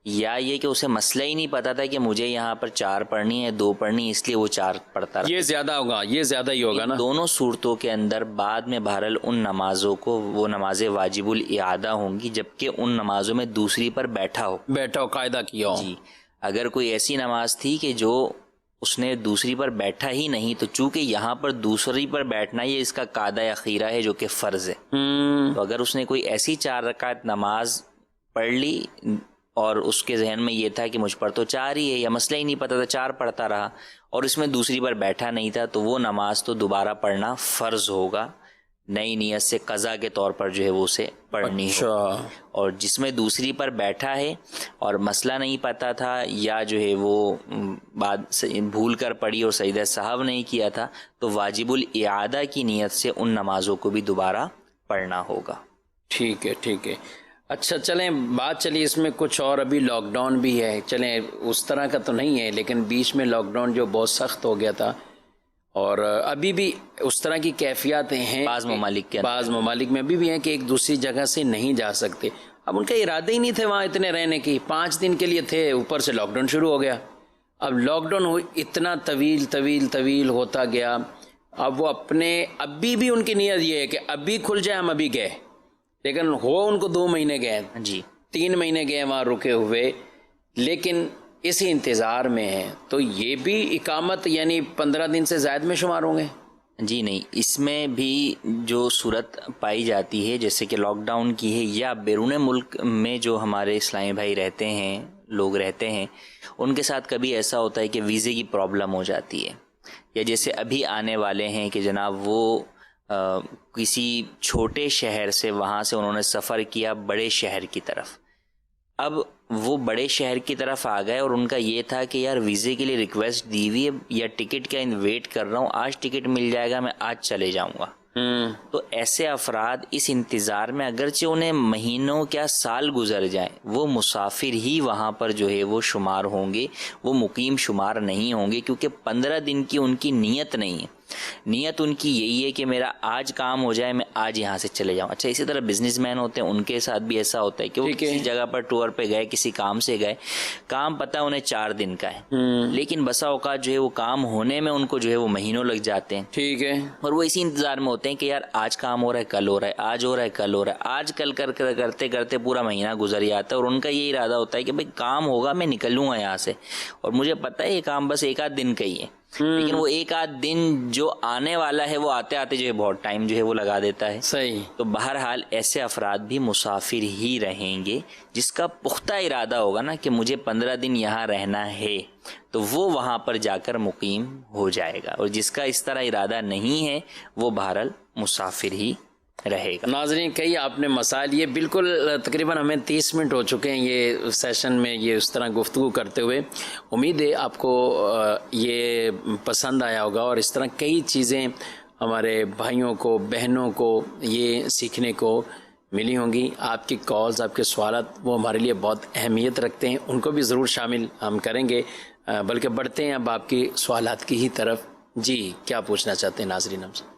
یا یہ کہ اسے مسئلہ ہی نہیں پتا تھا کہ مجھے یہاں پر 4 پڑھنی ہے 2 پڑھنی، اس لیے وہ 4 پڑھتا رہا، یہ زیادہ ہوگا، یہ زیادہ ہی ہوگا نا۔ دونوں صورتوں کے اندر بعد میں بہرحال ان نمازوں کو وہ نمازیں واجب الاعادہ ہوں گی، جبکہ ان نمازوں میں دوسری پر بیٹھا ہو، قاعدہ کیا ہو۔ جی اگر کوئی ایسی نماز تھی کہ جو اس نے دوسری پر بیٹھا ہی نہیں، تو چونکہ یہاں پر دوسری پر بیٹھنا یہ اس کا قاعدہ اخیرہ ہے جو کہ فرض ہے، تو اگر اس نے کوئی ایسی 4 رکعت نماز پڑھ لی اور اس کے ذہن میں یہ تھا کہ مجھ پر تو 4 ہی ہے، یا مسئلہ ہی نہیں پتا تھا 4 پڑھتا رہا اور اس میں دوسری پر بیٹھا نہیں تھا، تو وہ نماز تو دوبارہ پڑھنا فرض ہوگا، نئی نیت سے قضا کے طور پر جو ہے وہ اسے پڑھنی ہوگی۔ اور جس میں دوسری پر بیٹھا ہے اور مسئلہ نہیں پتا تھا یا جو ہے وہ بعد بھول کر پڑھی اور سجدہ سہو نہیں کیا تھا، تو واجب الاعادہ کی نیت سے ان نمازوں کو بھی دوبارہ پڑھنا ہوگا۔ ٹھیک ہے، ٹھیک ہے۔ اچھا چلیں بات چلیے اس میں کچھ اور، ابھی لاک ڈاؤن بھی ہے، چلیں اس طرح کا تو نہیں ہے لیکن بیچ میں لاک ڈاؤن جو بہت سخت ہو گیا تھا اور ابھی بھی اس طرح کی کیفیاتیں ہیں بعض ممالک میں ابھی بھی ہیں کہ ایک دوسری جگہ سے نہیں جا سکتے۔ اب ان کا ارادہ ہی نہیں تھے وہاں اتنے رہنے کی، 5 دن کے لیے تھے، اوپر سے لاک ڈاؤن شروع ہو گیا۔ اب لاک ڈاؤن اتنا طویل ہوتا گیا، اب وہ اپنے ابھی بھی ان کی نیت یہ ہے کہ ابھی کھل جائے ہم ابھی گئے، لیکن ہو ان کو 2 مہینے گئے، جی 3 مہینے گئے وہاں رکے ہوئے، لیکن اسی انتظار میں ہیں، تو یہ بھی اقامت یعنی 15 دن سے زائد میں شمار ہوں گے؟ جی نہیں، اس میں بھی جو صورت پائی جاتی ہے جیسے کہ لاک ڈاؤن کی ہے، یا بیرون ملک میں جو ہمارے اسلامی بھائی رہتے ہیں، لوگ رہتے ہیں، ان کے ساتھ کبھی ایسا ہوتا ہے کہ ویزے کی پرابلم ہو جاتی ہے، یا جیسے ابھی آنے والے ہیں کہ جناب وہ کسی چھوٹے شہر سے وہاں سے انہوں نے سفر کیا بڑے شہر کی طرف، اب وہ بڑے شہر کی طرف آ گئے اور ان کا یہ تھا کہ یار ویزے کے لیے ریکویسٹ دی ہوئی ہے یا ٹکٹ کا ویٹ کر رہا ہوں، آج ٹکٹ مل جائے گا میں آج چلے جاؤں گا. تو ایسے افراد اس انتظار میں اگرچہ انہیں مہینوں کیا سال گزر جائیں، وہ مسافر ہی وہاں پر جو ہے وہ شمار ہوں گے، وہ مقیم شمار نہیں ہوں گے، کیونکہ 15 دن کی ان کی نیت نہیں ہے. نیت ان کی یہی ہے کہ میرا آج کام ہو جائے، میں آج یہاں سے چلے جاؤں. اچھا، اسی طرح بزنس مین ہوتے ہیں، ان کے ساتھ بھی ایسا ہوتا ہے کہ وہ کسی جگہ پر ٹور پہ گئے، کسی کام سے گئے، کام پتہ انہیں 4 دن کا ہے، لیکن بسا اوقات جو ہے وہ کام ہونے میں ان کو جو ہے وہ مہینوں لگ جاتے ہیں. ٹھیک ہے، اور وہ اسی انتظار میں ہوتے ہیں کہ یار آج کام ہو رہا ہے، کل ہو رہا ہے، آج ہو رہا ہے، کل ہو رہا ہے، آج کل کرتے کرتے پورا مہینہ گزر جاتا ہے. اور ان کا یہ ارادہ ہوتا ہے کہ بھائی کام ہوگا، میں نکلوں گا یہاں سے، اور مجھے پتہ ہے یہ کام بس 1 آدھ دن کا ہی ہے، لیکن وہ 1 آدھ دن جو آنے والا ہے وہ آتے آتے جو ہے بہت ٹائم جو ہے وہ لگا دیتا ہے. صحیح. تو بہرحال ایسے افراد بھی مسافر ہی رہیں گے. جس کا پختہ ارادہ ہوگا نا کہ مجھے 15 دن یہاں رہنا ہے، تو وہ وہاں پر جا کر مقیم ہو جائے گا، اور جس کا اس طرح ارادہ نہیں ہے وہ بہرحال مسافر ہی رہے گا. ناظرین، کئی آپ نے مسائل، یہ بالکل تقریباً ہمیں 30 منٹ ہو چکے ہیں یہ سیشن میں یہ اس طرح گفتگو کرتے ہوئے. امید ہے آپ کو یہ پسند آیا ہوگا، اور اس طرح کئی چیزیں ہمارے بھائیوں کو، بہنوں کو یہ سیکھنے کو ملی ہوں گی. آپ کی کالز، آپ کے سوالات وہ ہمارے لیے بہت اہمیت رکھتے ہیں، ان کو بھی ضرور شامل ہم کریں گے. بلکہ بڑھتے ہیں اب آپ کی سوالات کی ہی طرف. جی، کیا پوچھنا چاہتے ہیں ناظرین ہم سے؟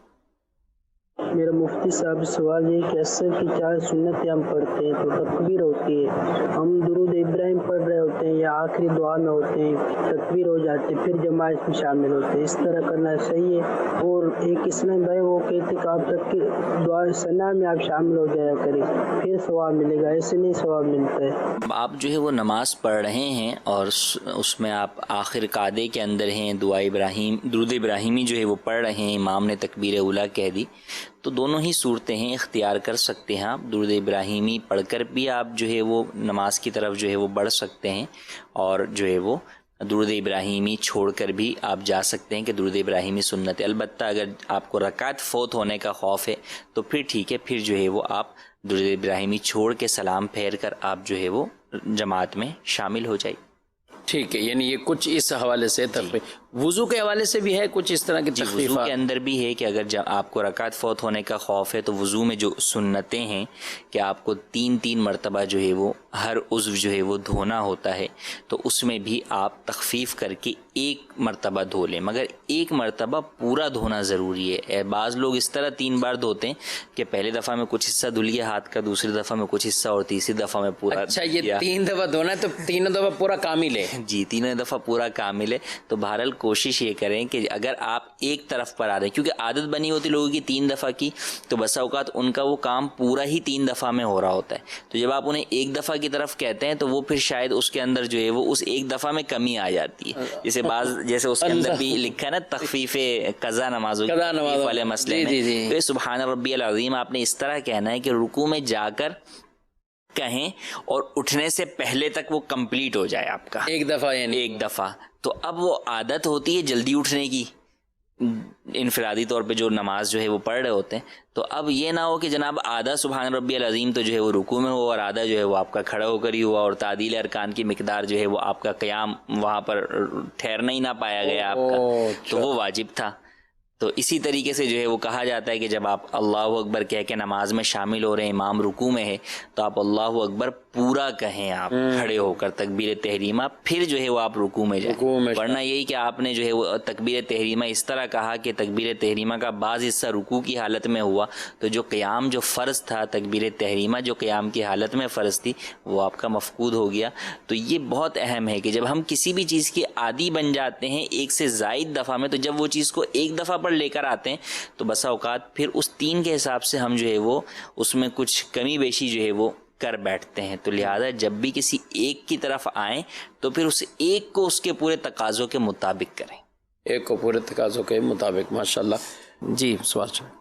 میرا مفتی صاحب سوال یہ کہ عصر کی 4 سنتیں ہم پڑھتے ہیں تو تکبیر ہوتی ہے، ہم درود ابراہیم پڑھ رہے ہوتے ہیں یا آخری دعا میں ہوتے ہیں، تکبیر ہو جاتے ہیں، پھر جماعت میں شامل ہوتے ہیں، اس طرح کرنا صحیح ہے؟ اور ایک اسلام بھائی وہ کہتے کہ آپ تک کی دعا ثنا میں آپ شامل ہو جایا کریں، پھر ثواب ملے گا، ایسے نہیں ثواب ملتا ہے. آپ جو ہے وہ نماز پڑھ رہے ہیں اور اس میں آپ آخر قعدے کے اندر ہیں، دعا ابراہیم، درود ابراہیمی جو ہے وہ پڑھ رہے ہیں، امام نے تکبیر اولیٰ کہہ دی، تو دونوں ہی صورتیں ہیں، اختیار کر سکتے ہیں آپ. درود ابراہیمی پڑھ کر بھی آپ جو ہے وہ نماز کی طرف جو ہے وہ بڑھ سکتے ہیں، اور جو ہے وہ درود ابراہیمی چھوڑ کر بھی آپ جا سکتے ہیں کہ درود ابراہیمی سنت ہے. البتہ اگر آپ کو رکعت فوت ہونے کا خوف ہے تو پھر ٹھیک ہے، پھر جو ہے وہ آپ درود ابراہیمی چھوڑ کے سلام پھیر کر آپ جو ہے وہ جماعت میں شامل ہو جائے. ٹھیک ہے، یعنی یہ کچھ اس حوالے سے وضو کے حوالے سے بھی ہے کچھ اس طرح کی تخفیف. وضو کے اندر بھی ہے کہ اگر آپ کو رکعت فوت ہونے کا خوف ہے تو وضو میں جو سنتیں ہیں کہ آپ کو 3 مرتبہ جو ہے وہ ہر عضو جو ہے وہ دھونا ہوتا ہے، تو اس میں بھی آپ تخفیف کر کے 1 مرتبہ دھو لیں، مگر 1 مرتبہ پورا دھونا ضروری ہے. بعض لوگ اس طرح 3 بار دھوتے ہیں کہ پہلے دفعہ میں کچھ حصہ دھل گیا ہاتھ کا، دوسری دفعہ میں کچھ حصہ، اور تیسری دفعہ میں پورا. اچھا، یہ 3 دفعہ دھونا ہے تو 3 دفعہ پورا کامل ہے؟ جی، 3 دفعہ پورا کامل ہے. تو بہرحال کوشش یہ کریں کہ اگر آپ ایک طرف پر آ رہے ہیں، کیونکہ عادت بنی ہوتی لوگوں کی 3 دفعہ کی، تو بسا اوقات ان کا وہ کام پورا ہی 3 دفعہ میں ہو رہا ہوتا ہے. تو جب آپ انہیں 1 دفعہ کی طرف کہتے ہیں تو وہ پھر شاید اس کے اندر جو ہے وہ اس 1 دفعہ میں کمی آ جاتی ہے. جیسے اس کے اندر بھی لکھا ہے نا تخفیف قضا نمازوں والے مسئلے میں، تو سبحان ربی العظیم آپ نے اس طرح کہنا ہے کہ رکوع میں جا کر کہیں اور اٹھنے سے پہلے تک وہ کمپلیٹ ہو جائے آپ کا 1 دفعہ، یعنی 1 دفعہ. تو اب وہ عادت ہوتی ہے جلدی اٹھنے کی، انفرادی طور پہ جو نماز جو ہے وہ پڑھ رہے ہوتے ہیں. تو اب یہ نہ ہو کہ جناب آدھا سبحان ربی العظیم تو جو ہے وہ رکوع میں ہو، اور آدھا جو ہے وہ آپ کا کھڑا ہو کر ہی ہوا، اور تعدیل ارکان کی مقدار جو ہے وہ آپ کا قیام وہاں پر ٹھہرنا ہی نہ پایا گیا آپ کا، تو وہ واجب تھا. تو اسی طریقے سے جو ہے وہ کہا جاتا ہے کہ جب آپ اللہ اکبر کہہ کے نماز میں شامل ہو رہے ہیں، امام رکوع میں ہے، تو آپ اللہ اکبر پورا کہیں آپ کھڑے ہو کر تکبیر تحریمہ، پھر جو ہے وہ آپ رکوع میں جائیں، ورنہ یہی کہ آپ نے جو ہے وہ تکبیر تحریمہ اس طرح کہا کہ تکبیر تحریمہ کا بعض حصہ رکوع کی حالت میں ہوا، تو جو قیام جو فرض تھا، تکبیر تحریمہ جو قیام کی حالت میں فرض تھی، وہ آپ کا مفقود ہو گیا۔ تو یہ بہت اہم ہے کہ جب ہم کسی بھی چیز کے عادی بن جاتے ہیں ایک سے زائد دفعہ میں، تو جب وہ چیز کو ایک دفعہ پر لے کر آتے ہیں تو بسا اوقات پھر اس 3 کے حساب سے ہم جو ہے وہ اس میں کچھ کمی بیشی جو ہے وہ کر بیٹھتے ہیں۔ تو لہذا جب بھی کسی ایک کی طرف آئیں تو پھر اس ایک کو اس کے پورے تقاضوں کے مطابق کریں، ایک کو پورے تقاضوں کے مطابق۔ ماشاءاللہ۔ جی سوال چاہیے۔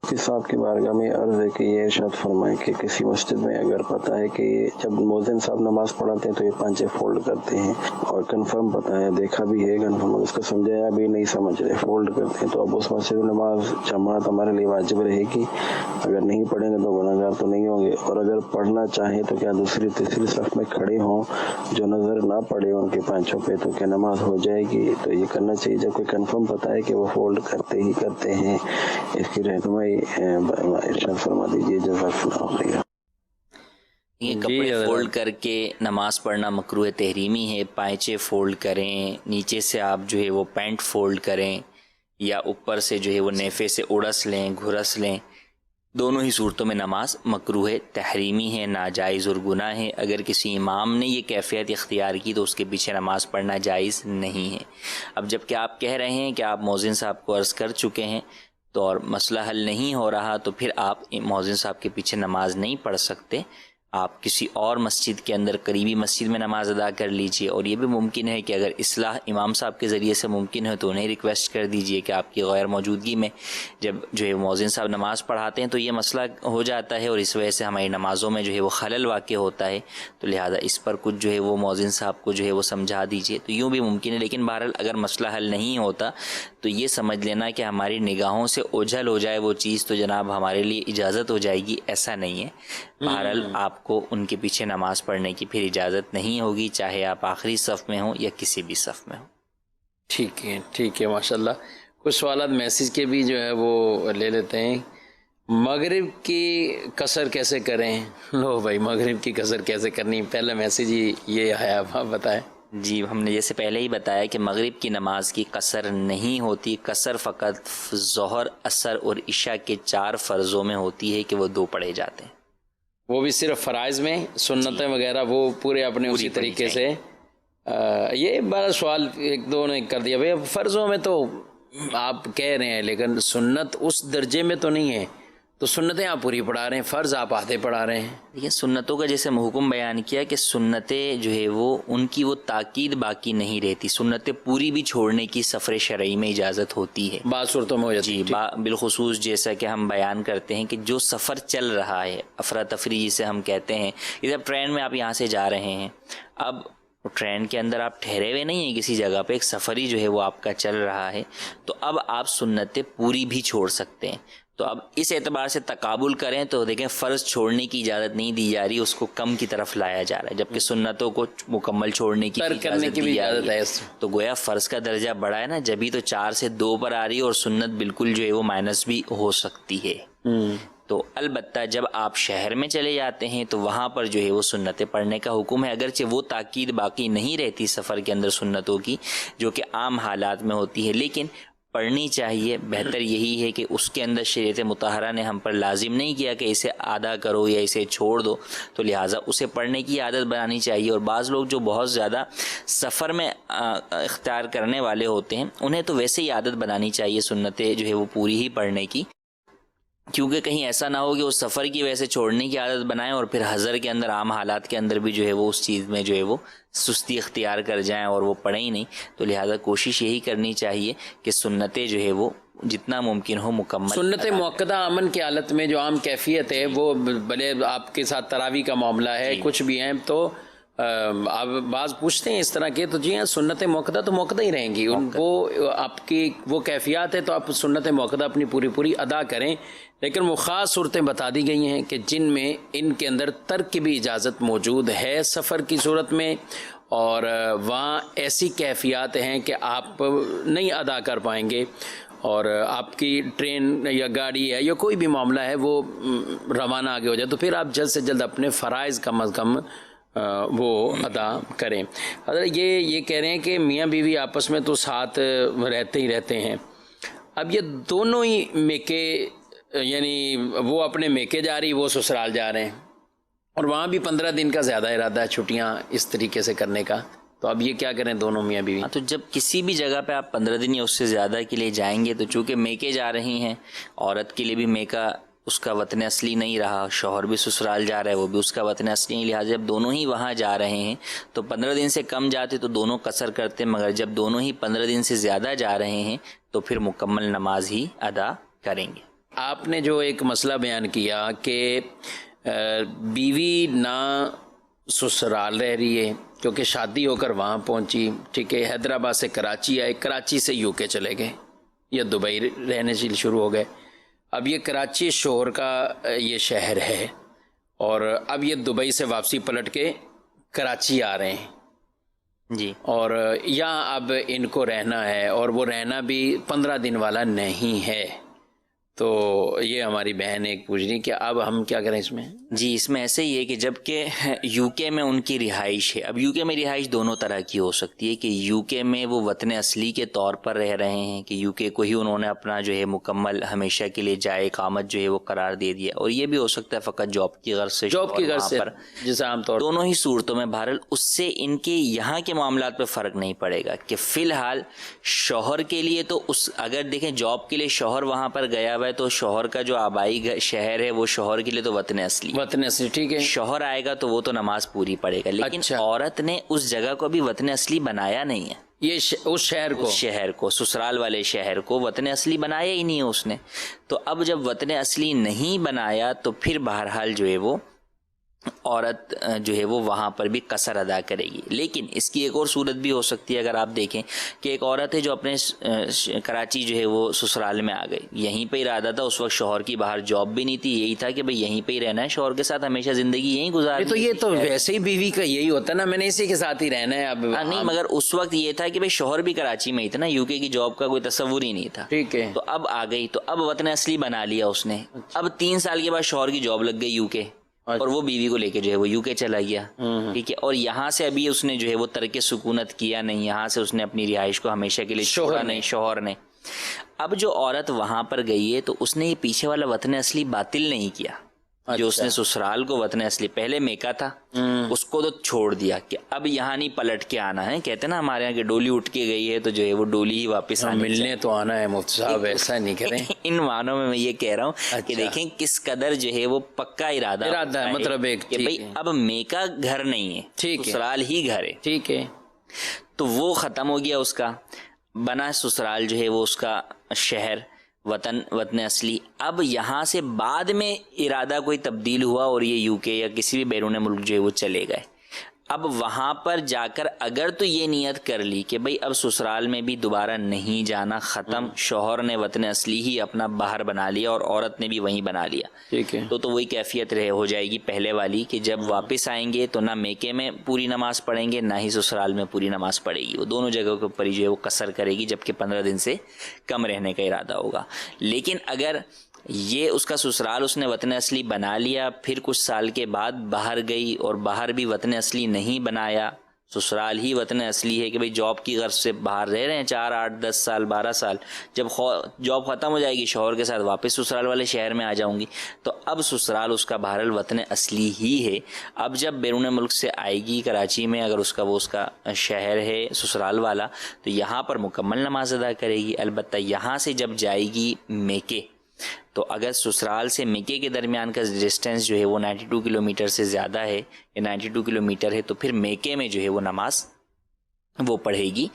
مفتی صاحب کی بارگاہ میں عرض ہے کہ یہ ارشاد فرمائیں کہ کسی مسجد میں اگر پتہ ہے کہ جب مؤذن صاحب نماز پڑھاتے ہیں تو یہ پانچے فولڈ کرتے ہیں، اور کنفرم پتہ ہے، دیکھا بھی ہے کنفرم، اس کو سمجھایا بھی نہیں سمجھ رہے، فولڈ کرتے ہیں، تو اب اس مسجد میں نماز جماعت ہمارے لیے واجب رہے گی؟ اگر نہیں پڑھیں گے تو گناہگار تو نہیں ہوں گے؟ اور اگر پڑھنا چاہیں تو کیا دوسری تیسری صف میں کھڑے ہوں جو نظر نہ پڑے ان کے پانچوں پہ، تو کیا نماز ہو جائے گی؟ تو یہ کرنا چاہیے جب کوئی کنفرم پتہ ہے کہ وہ فولڈ کرتے ہی کرتے ہیں۔ اس کی رہنمائی ارشاد فرما دیجیے، جزاک اللہ خیر۔ یہ کپڑے فولڈ کر کے نماز پڑھنا مکروہ تحریمی ہے، پائچے فولڈ کریں، نیچے سے آپ جو ہے وہ پینٹ فولڈ کریں، یا اوپر سے جو ہے وہ نیفے سے اڑس لیں، گھرس لیں، دونوں ہی صورتوں میں نماز مکروہ تحریمی ہے، ناجائز اور گناہ ہے۔ اگر کسی امام نے یہ کیفیت اختیار کی تو اس کے پیچھے نماز پڑھنا جائز نہیں ہے۔ اب جب کہ آپ کہہ رہے ہیں کہ آپ مؤذن صاحب کو عرض کر چکے ہیں تو اور مسئلہ حل نہیں ہو رہا، تو پھر آپ مؤذن صاحب کے پیچھے نماز نہیں پڑھ سکتے، آپ کسی اور مسجد کے اندر قریبی مسجد میں نماز ادا کر لیجئے۔ اور یہ بھی ممکن ہے کہ اگر اصلاح امام صاحب کے ذریعے سے ممکن ہے تو انہیں ریکویسٹ کر دیجئے کہ آپ کی غیر موجودگی میں جب جو ہے مؤذن صاحب نماز پڑھاتے ہیں تو یہ مسئلہ ہو جاتا ہے، اور اس وجہ سے ہماری نمازوں میں جو ہے وہ خلل واقع ہوتا ہے، تو لہٰذا اس پر کچھ جو ہے وہ مؤذن صاحب کو جو ہے وہ سمجھا دیجئے، تو یوں بھی ممکن ہے۔ لیکن بہرحال اگر مسئلہ حل نہیں ہوتا تو یہ سمجھ لینا کہ ہماری نگاہوں سے اوجھل ہو جائے وہ چیز تو جناب ہمارے لیے اجازت ہو جائے گی، ایسا نہیں ہے۔ بہرحال آپ کو ان کے پیچھے نماز پڑھنے کی پھر اجازت نہیں ہوگی، چاہے آپ آخری صف میں ہوں یا کسی بھی صف میں ہوں۔ ٹھیک ہے، ٹھیک ہے، ماشاءاللہ۔ کچھ سوالات میسیج کے بھی جو ہے وہ لے لیتے ہیں۔ مغرب کی قصر کیسے کریں؟ لو بھائی، مغرب کی قصر کیسے کرنی؟ پہلا میسیج ہی یہ ہے، آپ بتائیں۔ جی، ہم نے جیسے پہلے ہی بتایا کہ مغرب کی نماز کی قصر نہیں ہوتی، قصر فقط ظہر، عصر اور عشاء کے 4 فرضوں میں ہوتی ہے کہ وہ 2 پڑھے جاتے ہیں، وہ بھی صرف فرائض میں، سنتیں وغیرہ وہ پورے اپنے اسی طریقے سے۔ یہ بڑا سوال ایک دو نے کر دیا، بھائی فرضوں میں تو آپ کہہ رہے ہیں لیکن سنت اس درجے میں تو نہیں ہے، تو سنتیں آپ پوری پڑھا رہے ہیں، فرض آپ آدھے پڑھا رہے ہیں۔ یہ سنتوں کا جیسے حکم بیان کیا کہ سنتیں جو ہے وہ ان کی وہ تاکید باقی نہیں رہتی، سنتیں پوری بھی چھوڑنے کی سفر شرعی میں اجازت ہوتی ہے، بعض صورتوں میں ہو جاتی ہے۔ جی، بالخصوص جیسا کہ ہم بیان کرتے ہیں کہ جو سفر چل رہا ہے، افراتفری جسے ہم کہتے ہیں، جب ٹرین میں آپ یہاں سے جا رہے ہیں، اب ٹرین کے اندر آپ ٹھہرے ہوئے نہیں ہیں کسی جگہ پہ، ایک سفری جو ہے وہ آپ کا چل رہا ہے، تو اب آپ سنتیں پوری بھی چھوڑ سکتے ہیں۔ تو اب اس اعتبار سے تقابل کریں تو دیکھیں فرض چھوڑنے کی اجازت نہیں دی جا رہی، اس کو کم کی طرف لایا جا رہا ہے، جبکہ سنتوں کو مکمل چھوڑنے کی اجازت دی جا رہی ہے، تو گویا فرض کا درجہ بڑا ہے نا، جبھی تو 4 سے 2 پر آ رہی ہے، اور سنت بالکل جو ہے وہ مائنس بھی ہو سکتی ہے۔ تو البتہ جب آپ شہر میں چلے جاتے ہیں تو وہاں پر جو ہے وہ سنتیں پڑھنے کا حکم ہے، اگرچہ وہ تاکید باقی نہیں رہتی سفر کے اندر سنتوں کی جو کہ عام حالات میں ہوتی ہے، لیکن پڑھنی چاہیے۔ بہتر یہی ہے کہ اس کے اندر شریعت مطہرہ نے ہم پر لازم نہیں کیا کہ اسے آدھا کرو یا اسے چھوڑ دو، تو لہٰذا اسے پڑھنے کی عادت بنانی چاہیے۔ اور بعض لوگ جو بہت زیادہ سفر میں اختیار کرنے والے ہوتے ہیں انہیں تو ویسے ہی عادت بنانی چاہیے سنتیں جو ہے وہ پوری ہی پڑھنے کی، کیونکہ کہیں ایسا نہ ہو کہ اس سفر کی وجہ سے چھوڑنے کی عادت بنائیں اور پھر حضر کے اندر عام حالات کے اندر بھی جو ہے وہ اس چیز میں جو ہے وہ سستی اختیار کر جائیں اور وہ پڑھیں ہی نہیں۔ تو لہٰذا کوشش یہی کرنی چاہیے کہ سنتیں جو ہے وہ جتنا ممکن ہو مکمل۔ سنت موقدہ امن کی حالت میں جو عام کیفیت ہے وہ بھلے آپ کے ساتھ تراویح کا معاملہ ہے، کچھ بھی ہیں، تو آپ بعض پوچھتے ہیں اس طرح کے، تو جی ہاں سنت موقدہ تو موقدہ ہی رہیں گی، وہ آپ کی وہ کیفیات ہے تو آپ سنت موقدہ اپنی پوری ادا کریں، لیکن وہ خاص صورتیں بتا دی گئی ہیں کہ جن میں ان کے اندر ترک کی بھی اجازت موجود ہے سفر کی صورت میں، اور وہاں ایسی کیفیات ہیں کہ آپ نہیں ادا کر پائیں گے، اور آپ کی ٹرین یا گاڑی ہے یا کوئی بھی معاملہ ہے وہ روانہ آگے ہو جائے تو پھر آپ جلد سے جلد اپنے فرائض کم از کم وہ ادا کریں. حضرت یہ کہہ رہے ہیں کہ میاں بیوی آپس میں تو ساتھ رہتے ہی رہتے ہیں. اب یہ دونوں ہی میکے، یعنی وہ اپنے میکے جا رہی، وہ سسرال جا رہے ہیں، اور وہاں بھی 15 دن کا زیادہ ارادہ ہے چھٹیاں اس طریقے سے کرنے کا، تو اب یہ کیا کریں دونوں میاں بیوی؟ تو جب کسی بھی جگہ پہ آپ 15 دن یا اس سے زیادہ کے لیے جائیں گے تو چونکہ میکے جا رہی ہیں، عورت کے لیے بھی میکا اس کا وطن اصلی نہیں رہا، شوہر بھی سسرال جا رہا ہے وہ بھی اس کا وطن اصلی نہیں، لہٰذا جب دونوں ہی وہاں جا رہے ہیں تو 15 دن سے کم جاتے تو دونوں قصر کرتے، مگر جب دونوں ہی 15 دن سے زیادہ جا رہے ہیں تو پھر مکمل نماز ہی ادا کریں گے. آپ نے جو ایک مسئلہ بیان کیا کہ بیوی نہ سسرال رہ رہی ہے کیونکہ شادی ہو کر وہاں پہنچی، ٹھیک ہے، حیدرآباد سے کراچی آئے، کراچی سے یو کے چلے گئے یا دبئی رہنے سے شروع ہو گئے. اب یہ کراچی شوہر کا یہ شہر ہے اور اب یہ دبئی سے واپسی پلٹ کے کراچی آ رہے ہیں جی، اور یہاں اب ان کو رہنا ہے اور وہ رہنا بھی 15 دن والا نہیں ہے. تو یہ ہماری بہن ایک پوچھ رہی کہ اب ہم کیا کریں اس میں؟ جی، اس میں ایسے ہی ہے کہ جب کہ یو کے میں ان کی رہائش ہے، اب یو کے میں رہائش دونوں طرح کی ہو سکتی ہے کہ یو کے میں وہ وطن اصلی کے طور پر رہ رہے ہیں کہ یو کے کو ہی انہوں نے اپنا جو ہے مکمل ہمیشہ کے لیے جائے اقامت جو ہے وہ قرار دے دیا، اور یہ بھی ہو سکتا ہے فقط جاب کی غرض سے، جاب کی غرض سے، جیسے عام طور دونوں ہی صورتوں میں بہرحال اس سے ان کے یہاں کے معاملات پہ فرق نہیں پڑے گا کہ فی الحال شوہر کے لیے تو اس اگر دیکھیں جاب کے لیے شوہر وہاں پر گیا ہوا ہے تو شوہر کا جو آبائی شہر ہے وہ شوہر کے لیے تو وطن اصلی، ٹھیک ہے، شوہر آئے گا تو وہ تو نماز پوری پڑے گا، لیکن عورت نے اس جگہ کو بھی وطن اصلی بنایا نہیں ہے، یہ اس شہر کو سسرال والے شہر کو وطن اصلی بنایا ہی نہیں ہے اس نے. تو اب جب وطن اصلی نہیں بنایا تو پھر بہرحال جو ہے وہ عورت جو ہے وہ وہاں پر بھی قصر ادا کرے گی. لیکن اس کی ایک اور صورت بھی ہو سکتی ہے، اگر آپ دیکھیں کہ ایک عورت ہے جو اپنے کراچی جو ہے وہ سسرال میں آ گئی، یہیں پہ ارادہ تھا، اس وقت شوہر کی باہر جاب بھی نہیں تھی، یہی تھا کہ بھئی یہیں پہ ہی رہنا ہے، شوہر کے ساتھ ہمیشہ زندگی یہیں گزارنی. تو یہ تو ویسے ہی بیوی کا یہی ہوتا ہے نا، میں نے اسی کے ساتھ ہی رہنا ہے. اب نہیں، مگر اس وقت یہ تھا کہ بھئی شوہر بھی کراچی میں ہی تھا نا، یو کے کی جاب کا کوئی تصور ہی نہیں تھا، ٹھیک ہے، تو اب آ گئی تو اب وطن اصلی بنا لیا اس نے. اب 3 سال کے بعد شوہر کی جاب لگ گئی یو کے، اور وہ بیوی کو لے کے جو ہے وہ یو کے چلا گیا، ٹھیک ہے، اور یہاں سے ابھی اس نے جو ہے وہ ترک سکونت کیا نہیں، یہاں سے اس نے اپنی رہائش کو ہمیشہ کے لیے چھوڑا نہیں، شوہر نے. اب جو عورت وہاں پر گئی ہے تو اس نے یہ پیچھے والا وطن اصلی باطل نہیں کیا، جو اس نے سسرال کو وطن اصلی پہلے میکا تھا اس کو تو چھوڑ دیا کہ اب یہاں نہیں پلٹ کے آنا ہے. کہتے ہیں نا ہمارے یہاں کہ ڈولی اٹھ کے گئی ہے تو جو ہے وہ ڈولی ہی واپس ملنے تو آنا ہے. مفتی صاحب ایسا نہیں کریں. ان معنوں میں یہ کہہ رہا ہوں کہ دیکھیں کس قدر جو ہے وہ پکا ارادہ ہے، مطلب ایک کہ بھئی اب میکا گھر نہیں ہے، سسرال ہی گھر ہے، ٹھیک ہے، تو وہ ختم ہو گیا، اس کا بنا سسرال جو ہے وہ اس کا شہر وطن اصلی. اب یہاں سے بعد میں ارادہ کوئی تبدیل ہوا اور یہ یو کے یا کسی بھی بیرون ملک جو ہے وہ چلے گئے. اب وہاں پر جا کر اگر تو یہ نیت کر لی کہ بھئی اب سسرال میں بھی دوبارہ نہیں جانا، ختم، شوہر نے وطن اصلی ہی اپنا باہر بنا لیا اور عورت نے بھی وہیں بنا لیا، ٹھیک ہے، تو وہی کیفیت ہو جائے گی پہلے والی کہ جب واپس آئیں گے تو نہ میکے میں پوری نماز پڑھیں گے نہ ہی سسرال میں پوری نماز پڑھے گی، وہ دونوں جگہوں کے اوپر جو ہے وہ قصر کرے گی، جبکہ 15 دن سے کم رہنے کا ارادہ ہوگا. لیکن اگر یہ اس کا سسرال اس نے وطن اصلی بنا لیا، پھر کچھ سال کے بعد باہر گئی اور باہر بھی وطن اصلی نہیں بنایا، سسرال ہی وطن اصلی ہے کہ بھئی جاب کی غرض سے باہر رہ رہے ہیں 4 8 10 سال 12 سال، جب جاب ختم ہو جائے گی شوہر کے ساتھ واپس سسرال والے شہر میں آ جاؤں گی، تو اب سسرال اس کا بہرحال وطن اصلی ہی ہے. اب جب بیرون ملک سے آئے گی کراچی میں، اگر اس کا شہر ہے سسرال والا، تو یہاں پر مکمل نماز ادا کرے گی. البتہ یہاں سے جب جائے گی میکے، تو اگر سسرال سے میکے کے درمیان کا ڈسٹینس جو ہے وہ 92 کلومیٹر سے زیادہ ہے یا 92 کلومیٹر ہے، تو پھر میکے میں جو ہے وہ نماز وہ پڑھے گی،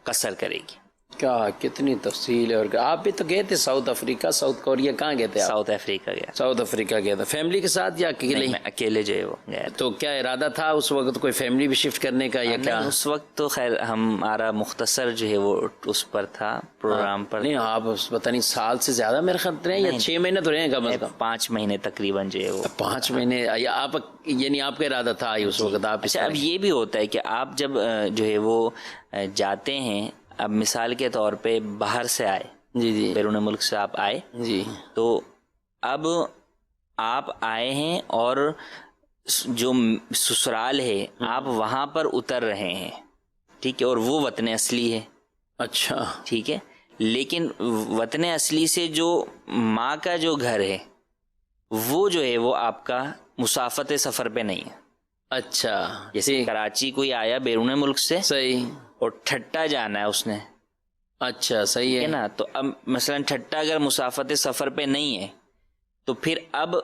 قصر کرے گی. کیا کتنی تفصیل ہے. اور آپ بھی تو گئے تھے ساؤتھ افریقہ، ساؤتھ کوریا، کہاں گئے تھے؟ ساؤتھ افریقہ گیا. ساؤتھ افریقہ گیا تھا فیملی کے ساتھ یا اکیلے؟ میں اکیلے جو ہے وہ گیا. تو کیا ارادہ تھا اس وقت کوئی فیملی بھی شفٹ کرنے کا یا کیا؟ اس وقت تو خیر ہمارا مختصر جو ہے وہ اس پر تھا پروگرام پر. نہیں آپ پتہ نہیں سال سے زیادہ میرے خیال رہے یا 6 مہینے تو رہے کم از کم 5 مہینے تقریباً جو ہے وہ 5 مہینے. یا آپ یعنی آپ کا ارادہ تھا اس وقت آپ؟ اچھا، اب یہ بھی ہوتا ہے کہ آپ جب جو ہے وہ جاتے ہیں، اب مثال کے طور پہ باہر سے آئے جی جی بیرون ملک سے آپ آئے، جی تو اب آپ آئے ہیں اور جو سسرال ہے آپ وہاں پر اتر رہے ہیں، ٹھیک ہے، اور وہ وطن اصلی ہے، اچھا ٹھیک ہے، لیکن وطن اصلی سے جو ماں کا جو گھر ہے وہ جو ہے وہ آپ کا مسافت سفر پہ نہیں ہے. اچھا جیسے کراچی کوئی آیا بیرون ملک سے صحیح، اور ٹھٹا جانا ہے اس نے، اچھا صحیح ٹھیک ہے ہے نا، تو اب مثلا ٹھٹا اگر مسافت سفر پہ نہیں ہے تو پھر اب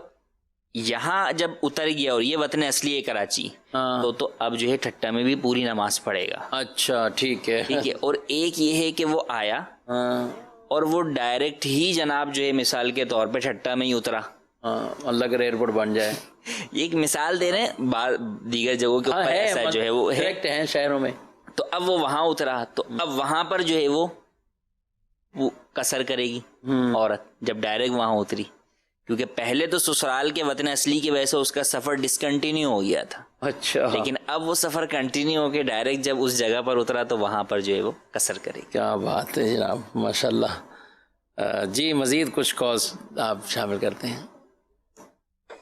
یہاں جب اتر گیا اور یہ وطن اصلی ہے کراچی، ہاں تو اب جو ہے ٹھٹا میں بھی پوری نماز پڑھے گا، اچھا ٹھیک ہے ٹھیک ہے. اور ایک یہ ہے کہ وہ آیا ہاں اور وہ ڈائریکٹ ہی جناب جو ہے مثال کے طور پہ ٹھٹا میں ہی اترا. ہاں اللہ کا ایئرپورٹ بن جائے. یہ ایک مثال دے رہے ہیں، دیگر جگہوں کے اوپر ایسا جو ہے وہ ہے. ڈائریکٹ ہیں شہروں میں. تو اب وہ وہاں اترا تو اب وہاں پر جو ہے وہ قصر کرے گی عورت جب ڈائریکٹ وہاں اتری، کیونکہ پہلے تو سسرال کے وطن اصلی کی وجہ سے اس کا سفر ڈسکنٹینیو ہو گیا تھا، اچھا لیکن اب وہ سفر کنٹینیو ہو کے ڈائریکٹ جب اس جگہ پر اترا تو وہاں پر جو ہے وہ قصر کرے گی. کیا بات ہے جناب، ماشاء اللہ. جی مزید کچھ کاز آپ شامل کرتے ہیں.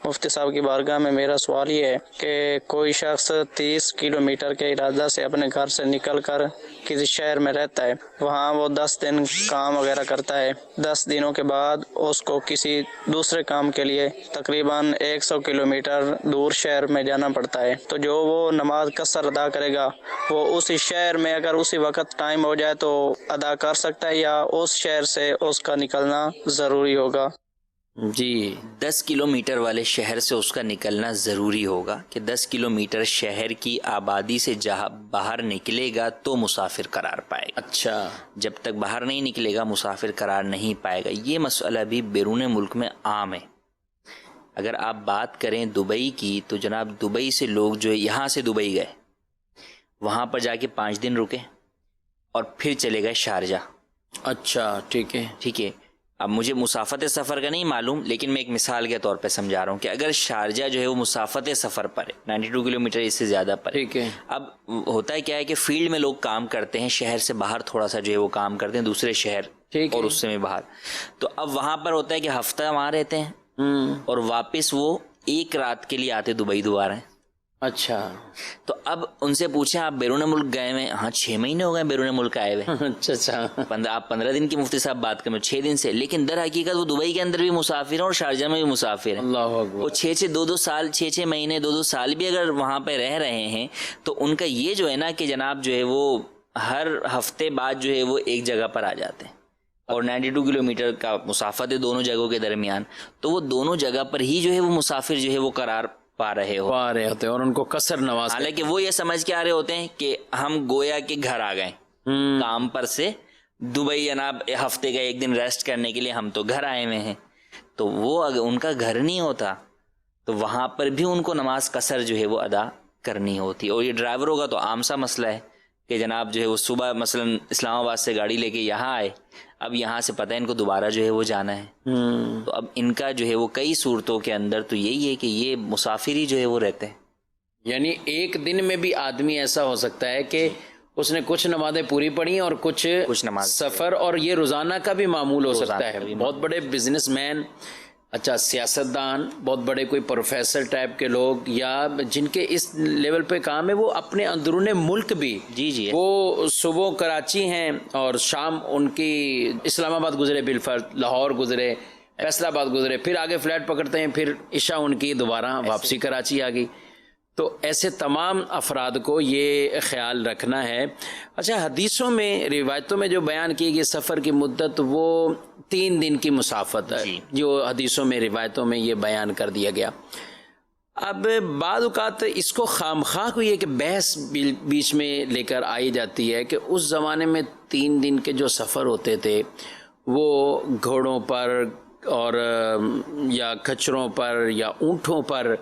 مفتی صاحب کی بارگاہ میں میرا سوال یہ ہے کہ کوئی شخص 30 کلومیٹر کے ارادہ سے اپنے گھر سے نکل کر کسی شہر میں رہتا ہے، وہاں وہ 10 دن کام وغیرہ کرتا ہے، 10 دنوں کے بعد اس کو کسی دوسرے کام کے لیے تقریباً 100 کلومیٹر دور شہر میں جانا پڑتا ہے، تو جو وہ نماز قصر ادا کرے گا وہ اسی شہر میں اگر اسی وقت ٹائم ہو جائے تو ادا کر سکتا ہے یا اس شہر سے اس کا نکلنا ضروری ہوگا؟ جی 10 کلومیٹر والے شہر سے اس کا نکلنا ضروری ہوگا کہ 10 کلومیٹر شہر کی آبادی سے جہاں باہر نکلے گا تو مسافر قرار پائے گا. اچھا جب تک باہر نہیں نکلے گا مسافر قرار نہیں پائے گا. یہ مسئلہ بھی بیرون ملک میں عام ہے. اگر آپ بات کریں دبئی کی تو جناب دبئی سے لوگ جو یہاں سے دبئی گئے وہاں پر جا کے 5 دن رکے اور پھر چلے گئے شارجہ. اچھا ٹھیک ہے. ٹھیک ہے، اب مجھے مسافت سفر کا نہیں معلوم لیکن میں ایک مثال کے طور پہ سمجھا رہا ہوں کہ اگر شارجہ جو ہے وہ مسافت سفر پر ہے 92 کلومیٹر اس سے زیادہ پر ہے. ٹھیک ہے. اب ہوتا ہے کیا ہے کہ فیلڈ میں لوگ کام کرتے ہیں، شہر سے باہر تھوڑا سا جو ہے وہ کام کرتے ہیں دوسرے شہر ٹھیک ہے. اور اس سے میں باہر، تو اب وہاں پر ہوتا ہے کہ ہفتہ وہاں رہتے ہیں اور واپس وہ ایک رات کے لیے آتے دبئی دوبارہ. اچھا تو اب ان سے پوچھیں آپ بیرون ملک گئے ہوئے؟ ہاں 6 مہینے ہو گئے بیرون ملک آئے ہوئے. اچھا اچھا آپ 15 دن کی مفتی صاحب بات کریں 6 دن سے، لیکن در حقیقت وہ دبئی کے اندر بھی مسافر ہیں اور شارجہ میں بھی مسافر ہیں. اللہ اکبر. وہ 6 سال 6 مہینے 2 سال بھی اگر وہاں پہ رہ رہے ہیں تو ان کا یہ جو ہے نا کہ جناب جو ہے وہ ہر ہفتے بعد جو ہے وہ ایک جگہ پر آ جاتے ہیں اور 92 کلومیٹر کا مسافت ہے دونوں جگہوں کے درمیان، تو وہ دونوں جگہ پر ہی جو ہے وہ مسافر جو ہے وہ قرار پا رہے ہوتے ہیں اور ان کو قصر نماز. حالانکہ وہ یہ سمجھ کے آ رہے ہوتے ہیں کہ ہم گویا کے گھر آ گئے کام پر سے دبئی، جناب ہفتے کا 1 دن ریسٹ کرنے کے لیے ہم تو گھر آئے ہوئے ہیں. تو وہ اگر ان کا گھر نہیں ہوتا تو وہاں پر بھی ان کو نماز قصر جو ہے وہ ادا کرنی ہوتی. اور یہ ڈرائیوروں کا تو عام سا مسئلہ ہے کہ جناب جو ہے وہ صبح مثلا اسلام آباد سے گاڑی لے کے یہاں آئے، اب یہاں سے پتہ ہے ان کو دوبارہ جو ہے وہ جانا ہے، تو اب ان کا جو ہے وہ کئی صورتوں کے اندر تو یہی ہے کہ یہ مسافر ہی جو ہے وہ رہتے ہیں. یعنی ایک دن میں بھی آدمی ایسا ہو سکتا ہے کہ اس نے کچھ نمازیں پوری پڑھی اور کچھ نماز سفر، اور یہ روزانہ کا بھی معمول ہو سکتا ہے. بہت بڑے بزنس مین، اچھا سیاستدان، بہت بڑے کوئی پروفیسر ٹائپ کے لوگ یا جن کے اس لیول پہ کام ہے، وہ اپنے اندرون ملک بھی جی وہ صبح کراچی ہیں اور شام ان کی اسلام آباد گزرے، بالفرض لاہور گزرے، فیصل آباد گزرے، پھر آگے فلائٹ پکڑتے ہیں، پھر عشاء ان کی دوبارہ واپسی کراچی آ گئی. تو ایسے تمام افراد کو یہ خیال رکھنا ہے. اچھا حدیثوں میں روایتوں میں جو بیان کی گئی سفر کی مدت وہ 3 دن کی مسافت ہے، جو حدیثوں میں روایتوں میں یہ بیان کر دیا گیا. اب بعض اوقات اس کو خامخواہ کو یہ کہ بحث بیچ میں لے کر آئی جاتی ہے کہ اس زمانے میں 3 دن کے جو سفر ہوتے تھے وہ گھوڑوں پر اور یا کچروں پر یا اونٹوں پر،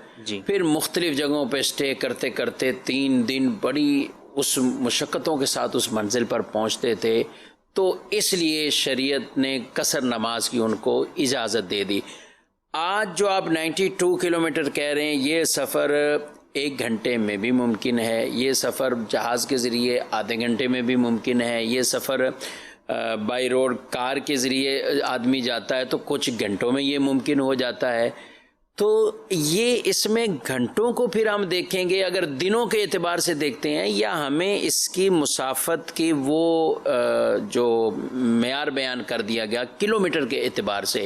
پھر مختلف جگہوں پہ اسٹے کرتے کرتے 3 دن بڑی اس مشقتوں کے ساتھ اس منزل پر پہنچتے تھے. تو اس لیے شریعت نے قصر نماز کی ان کو اجازت دے دی. آج جو آپ 92 کلومیٹر کہہ رہے ہیں یہ سفر 1 گھنٹے میں بھی ممکن ہے، یہ سفر جہاز کے ذریعے آدھے گھنٹے میں بھی ممکن ہے، یہ سفر بائی روڈ کار کے ذریعے آدمی جاتا ہے تو کچھ گھنٹوں میں یہ ممکن ہو جاتا ہے. تو یہ اس میں گھنٹوں کو پھر ہم دیکھیں گے اگر دنوں کے اعتبار سے دیکھتے ہیں، یا ہمیں اس کی مسافت کی وہ جو معیار بیان کر دیا گیا کلومیٹر کے اعتبار سے،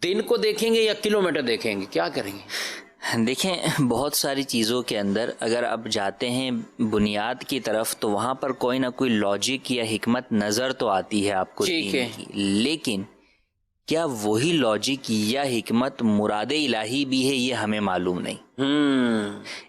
دن کو دیکھیں گے یا کلومیٹر دیکھیں گے، کیا کریں گے؟ دیکھیں بہت ساری چیزوں کے اندر اگر آپ جاتے ہیں بنیاد کی طرف تو وہاں پر کوئی نہ کوئی لاجک یا حکمت نظر تو آتی ہے آپ کو ٹھیک دین ہے، کی، لیکن کیا وہی لاجک یا حکمت مراد الہی بھی ہے یہ ہمیں معلوم نہیں.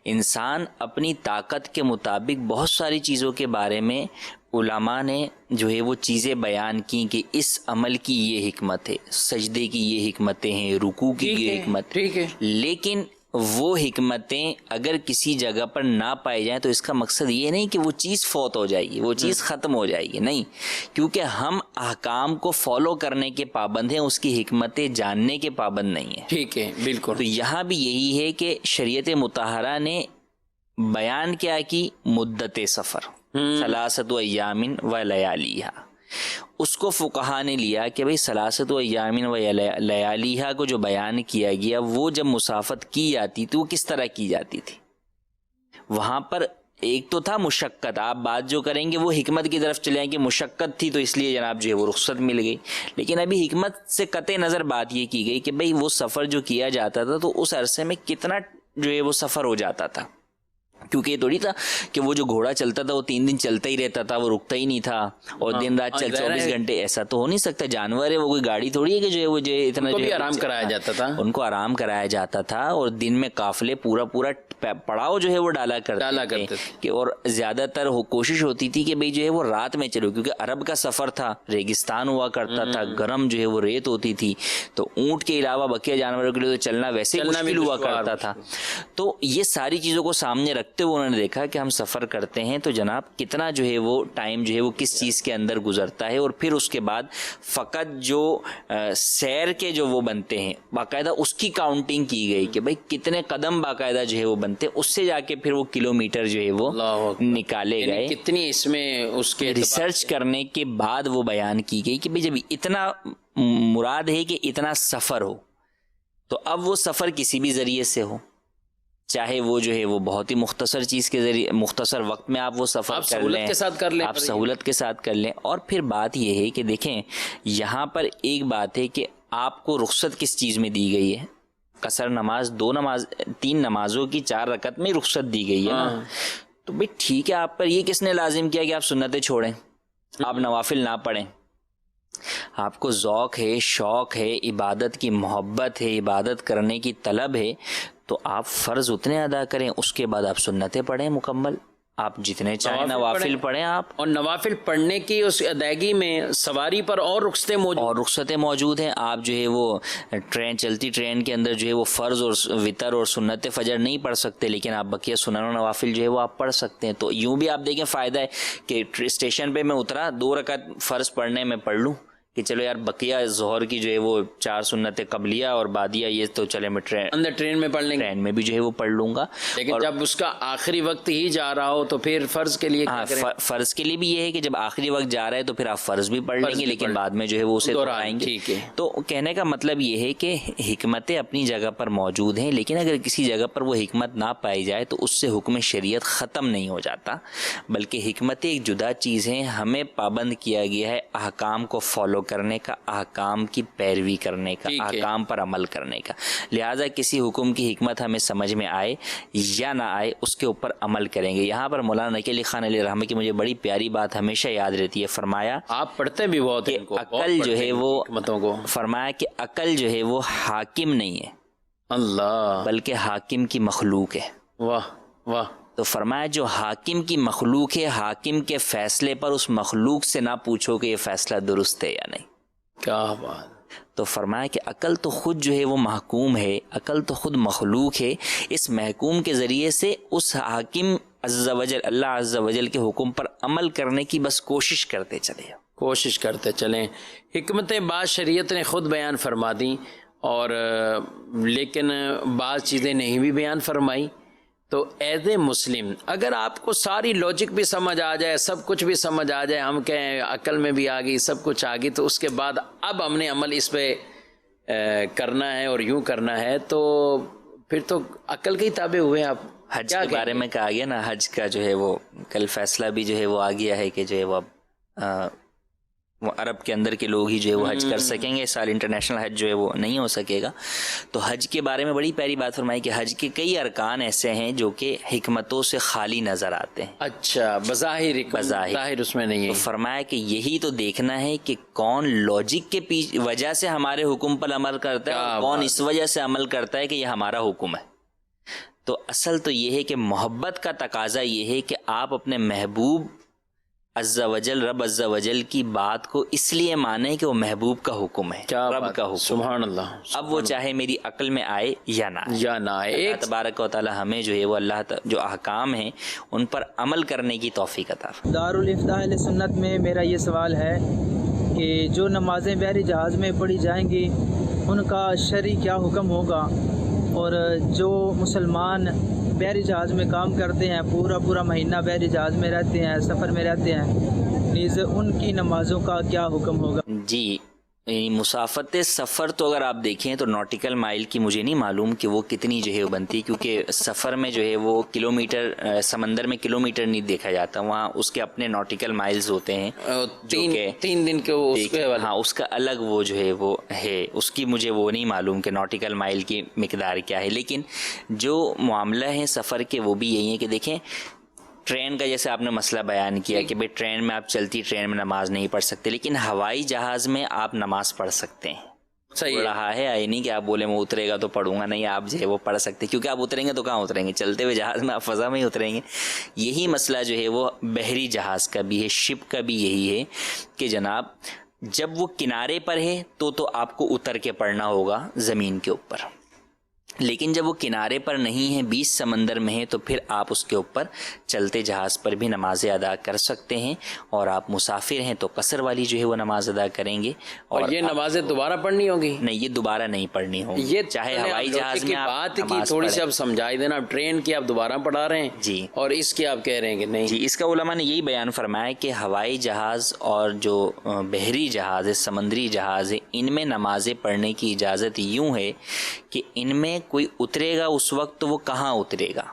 انسان اپنی طاقت کے مطابق بہت ساری چیزوں کے بارے میں علماء نے جو ہے وہ چیزیں بیان کی کہ اس عمل کی یہ حکمت ہے، سجدے کی یہ حکمتیں ہیں، رکوع کی یہ حکمت، ٹھیک ہے، لیکن وہ حکمتیں اگر کسی جگہ پر نہ پائی جائیں تو اس کا مقصد یہ نہیں کہ وہ چیز فوت ہو جائے گی، وہ چیز ختم ہو جائے گی، نہیں، کیونکہ ہم احکام کو فالو کرنے کے پابند ہیں، اس کی حکمتیں جاننے کے پابند نہیں ہیں. ٹھیک ہے، بالکل. تو یہاں بھی یہی ہے کہ شریعت مطہرہ نے بیان کیا کی مدت سفر، ثلاثۃ ایام و لیالیہا، اس کو فقہا نے لیا کہ بھئی ثلاثۃ ایام و لیالیہا کو جو بیان کیا گیا وہ جب مسافت کی جاتی تھی وہ کس طرح کی جاتی تھی. وہاں پر ایک تو تھا مشقت، آپ بات جو کریں گے وہ حکمت کی طرف چلے آئیں کہ مشقت تھی تو اس لیے جناب جو ہے وہ رخصت مل گئی، لیکن ابھی حکمت سے قطع نظر بات یہ کی گئی کہ بھئی وہ سفر جو کیا جاتا تھا تو اس عرصے میں کتنا جو ہے وہ سفر ہو جاتا تھا، کیونکہ یہ تھوڑی تھا کہ وہ جو گھوڑا چلتا تھا وہ 3 دن چلتا ہی رہتا تھا، وہ رکتا ہی نہیں تھا اور دن رات 24 گھنٹے، ایسا تو ہو نہیں سکتا. جانور ہے، وہ کوئی گاڑی تھوڑی ہے کہ جو ہے وہ جو اتنا جو آرام کرایا جاتا تھا، ان کو آرام کرایا جاتا تھا، اور دن میں قافلے پورا پڑاؤ جو ہے وہ ڈالا کرتے تھے کہ، اور زیادہ تر کوشش ہوتی تھی کہ بھئی جو ہے وہ رات میں چلو، کیونکہ عرب کا سفر تھا، ریگستان ہوا کرتا تھا، گرم جو ہے وہ ریت ہوتی تھی، تو اونٹ کے علاوہ بقیہ جانوروں کے لیے تو چلنا ویسے مشکل ہوا کرتا تھا. تو یہ ساری چیزوں کو سامنے رکھتے ہوئے انہوں نے دیکھا کہ ہم سفر کرتے ہیں تو جناب کتنا جو ہے وہ ٹائم جو ہے وہ کس چیز کے اندر گزرتا ہے، اور پھر اس کے بعد فقط جو سیر کے جو وہ بنتے ہیں باقاعدہ اس کی کاؤنٹنگ کی گئی کہ بھئی کتنے قدم باقاعدہ جو ہے وہ بنتے، اس سے جا کے پھر وہ کلومیٹر جو ہے وہ نکالے گئے. کتنی اس میں اس کے ریسرچ کرنے کے بعد وہ بیان کی گئی کہ بھئی جب اتنا مراد ہے کہ اتنا سفر ہو تو اب وہ سفر کسی بھی ذریعے سے ہو، چاہے وہ جو ہے وہ بہت ہی مختصر چیز کے ذریعے مختصر وقت میں آپ وہ سفر کر لیں، آپ سہولت کے ساتھ کر لیں. اور پھر بات یہ ہے کہ دیکھیں یہاں پر ایک بات ہے کہ آپ کو رخصت کس چیز میں دی گئی ہے، قصر نماز 3 نمازوں کی 4 رکعت میں رخصت دی گئی ہے نا. تو بھئی ٹھیک ہے، آپ پر یہ کس نے لازم کیا کہ آپ سنتیں چھوڑیں، آپ نوافل نہ پڑھیں؟ آپ کو ذوق ہے، شوق ہے، عبادت کی محبت ہے، عبادت کرنے کی طلب ہے، تو آپ فرض اتنے ادا کریں، اس کے بعد آپ سنتیں پڑھیں مکمل، آپ جتنے چاہیں نوافل پڑھیں آپ. اور نوافل پڑھنے کی اس ادائیگی میں سواری پر اور رخصتیں موجود ہیں. آپ جو ہے وہ چلتی ٹرین کے اندر جو ہے وہ فرض اور وتر اور سنت فجر نہیں پڑھ سکتے، لیکن آپ بقیہ سنن و نوافل جو ہے وہ آپ پڑھ سکتے ہیں. تو یوں بھی آپ دیکھیں فائدہ ہے کہ اسٹیشن پہ میں اترا 2 رکعت فرض پڑھنے میں پڑھ لوں کہ چلو یار بقیہ ظہر کی جو ہے وہ 4 سنتیں قبلیہ اور بعدیہ یہ تو چلے میں ٹرین میں پڑھ لیں گے، ٹرین میں بھی جو ہے وہ پڑھ لوں گا. لیکن جب اس کا آخری وقت ہی جا رہا ہو تو پھر فرض کے لیے فرض کے لیے بھی یہ ہے کہ جب آخری وقت جا رہا ہے تو پھر آپ فرض بھی پڑھ لیں گے، لیکن بعد میں جو ہے وہ اسے دہرائیں گے. تو کہنے کا مطلب یہ ہے کہ حکمتیں اپنی جگہ پر موجود ہیں، لیکن اگر کسی جگہ پر وہ حکمت نہ پائی جائے تو اس سے حکم شریعت ختم نہیں ہو جاتا، بلکہ حکمتیں ایک جدا چیز ہیں. ہمیں پابند کیا گیا ہے احکام کو فالو کرنے کا، احکام کی پیروی کرنے کا، احکام پر عمل کرنے کا. لہٰذا کسی حکم کی حکمت ہمیں سمجھ میں آئے یا نہ آئے اس کے اوپر عمل کریں گے. یہاں پر مولانا نقی علی خان علیہ رحمہ کی مجھے بڑی پیاری بات ہمیشہ یاد رہتی ہے. فرمایا آپ پڑھتے بھی بہت ہیں، عقل جو ہے وہ فرمایا کہ عقل جو ہے وہ حاکم نہیں ہے اللہ، بلکہ حاکم کی مخلوق ہے. واہ واہ. تو فرمایا جو حاکم کی مخلوق ہے، حاکم کے فیصلے پر اس مخلوق سے نہ پوچھو کہ یہ فیصلہ درست ہے یا نہیں. کیا بات. تو فرمایا کہ عقل تو خود جو ہے وہ محکوم ہے، عقل تو خود مخلوق ہے، اس محکوم کے ذریعے سے اس حاکم عز وجل اللہ عز وجل کے حکم پر عمل کرنے کی بس کوشش کرتے چلیں. حکمتیں بعض شریعت نے خود بیان فرما دیں، اور لیکن بعض چیزیں نہیں بھی بیان فرمائی. تو ایز اے مسلم اگر آپ کو ساری لاجک بھی سمجھ آ جائے، سب کچھ بھی سمجھ آ جائے، ہم کہیں عقل میں بھی آ گئی، سب کچھ آ گئی، تو اس کے بعد اب ہم نے عمل اس پہ کرنا ہے اور یوں کرنا ہے، تو پھر تو عقل کے ہی تابع ہوئے آپ. حج کے بارے میں کہا گیا نا، حج کا جو ہے وہ کل فیصلہ بھی جو ہے وہ آ گیا ہے کہ جو ہے وہ اب وہ عرب کے اندر کے لوگ ہی جو ہے وہ حج کر سکیں گے، اس سال انٹرنیشنل حج جو ہے وہ نہیں ہو سکے گا. تو حج کے بارے میں بڑی پیاری بات فرمائی کہ حج کے کئی ارکان ایسے ہیں جو کہ حکمتوں سے خالی نظر آتے ہیں. اچھا، بظاہر اس میں نہیں ہے. تو فرمایا کہ یہی تو دیکھنا ہے کہ کون لاجک کے وجہ سے ہمارے حکم پر عمل کرتا ہے اور کون اس وجہ سے عمل کرتا ہے کہ یہ ہمارا حکم ہے. تو اصل تو یہ ہے کہ محبت کا تقاضا یہ ہے کہ آپ اپنے محبوب عز و جل، رب عز و جل کی بات کو اس لیے مانیں کہ وہ محبوب کا حکم ہے، رب کا حکم. سبحان اللہ. اب وہ چاہے میری عقل میں آئے یا نہ آئے. اللہ تبارک و تعالی ہمیں جو ہے وہ اللہ جو احکام ہیں ان پر عمل کرنے کی توفیق عطا فرمائے. دارالافتاء اہل سنت میں میرا یہ سوال ہے کہ جو نمازیں بحری جہاز میں پڑھی جائیں گی ان کا شرعی کیا حکم ہوگا، اور جو مسلمان بحری جہاز میں کام کرتے ہیں، پورا مہینہ بحری جہاز میں رہتے ہیں، سفر میں رہتے ہیں، نیز ان کی نمازوں کا کیا حکم ہوگا؟ جی، مسافت سفر تو اگر آپ دیکھیں تو نوٹیکل مائل کی مجھے نہیں معلوم کہ وہ کتنی جو ہے وہ بنتی، کیونکہ سفر میں جو ہے وہ کلومیٹر، سمندر میں کلومیٹر نہیں دیکھا جاتا، وہاں اس کے اپنے نوٹیکل مائلز ہوتے ہیں. 3 دن کے ہاں، اس کا الگ وہ جو ہے وہ ہے، اس کی مجھے وہ نہیں معلوم کہ نوٹیکل مائل کی مقدار کیا ہے. لیکن جو معاملہ ہے سفر کے وہ بھی یہی ہے کہ دیکھیں ٹرین کا جیسے آپ نے مسئلہ بیان کیا کہ بھئی ٹرین میں آپ چلتی ٹرین میں نماز نہیں پڑھ سکتے، لیکن ہوائی جہاز میں آپ نماز پڑھ سکتے ہیں. صحیح رہا ہے آئی نہیں کہ آپ بولے میں اترے گا تو پڑھوں گا، نہیں، آپ جو ہے وہ پڑھ سکتے، کیونکہ آپ اتریں گے تو کہاں اتریں گے؟ چلتے ہوئے جہاز میں آپ فضا میں ہی اتریں گے. یہی مسئلہ جو ہے وہ بحری جہاز کا بھی ہے، شپ کا بھی یہی ہے کہ جناب جب وہ کنارے پر ہے تو آپ کو اتر کے پڑھنا ہوگا زمین کے اوپر، لیکن جب وہ کنارے پر نہیں ہے، بیچ سمندر میں ہے، تو پھر آپ اس کے اوپر چلتے جہاز پر بھی نمازیں ادا کر سکتے ہیں. اور آپ مسافر ہیں تو قصر والی جو ہے وہ نماز ادا کریں گے. اور یہ نمازیں دوبارہ پڑھنی ہوگی؟ نہیں، یہ دوبارہ نہیں پڑھنی ہوگی. یہ چاہے ہوائی جہاز میں بات کی تھوڑی سی آپ سمجھائی دینا. اب ٹرین کی آپ دوبارہ پڑھا رہے ہیں جی، اور اس کی آپ کہہ رہے ہیں کہ نہیں. جی، اس کا علماء نے یہی بیان فرمایا کہ ہوائی جہاز اور جو بحری جہاز ہے، سمندری جہاز ہے، ان میں نمازیں پڑھنے کی اجازت یوں ہے کہ ان میں کوئی اترے گا اس وقت تو وہ کہاں اترے گا؟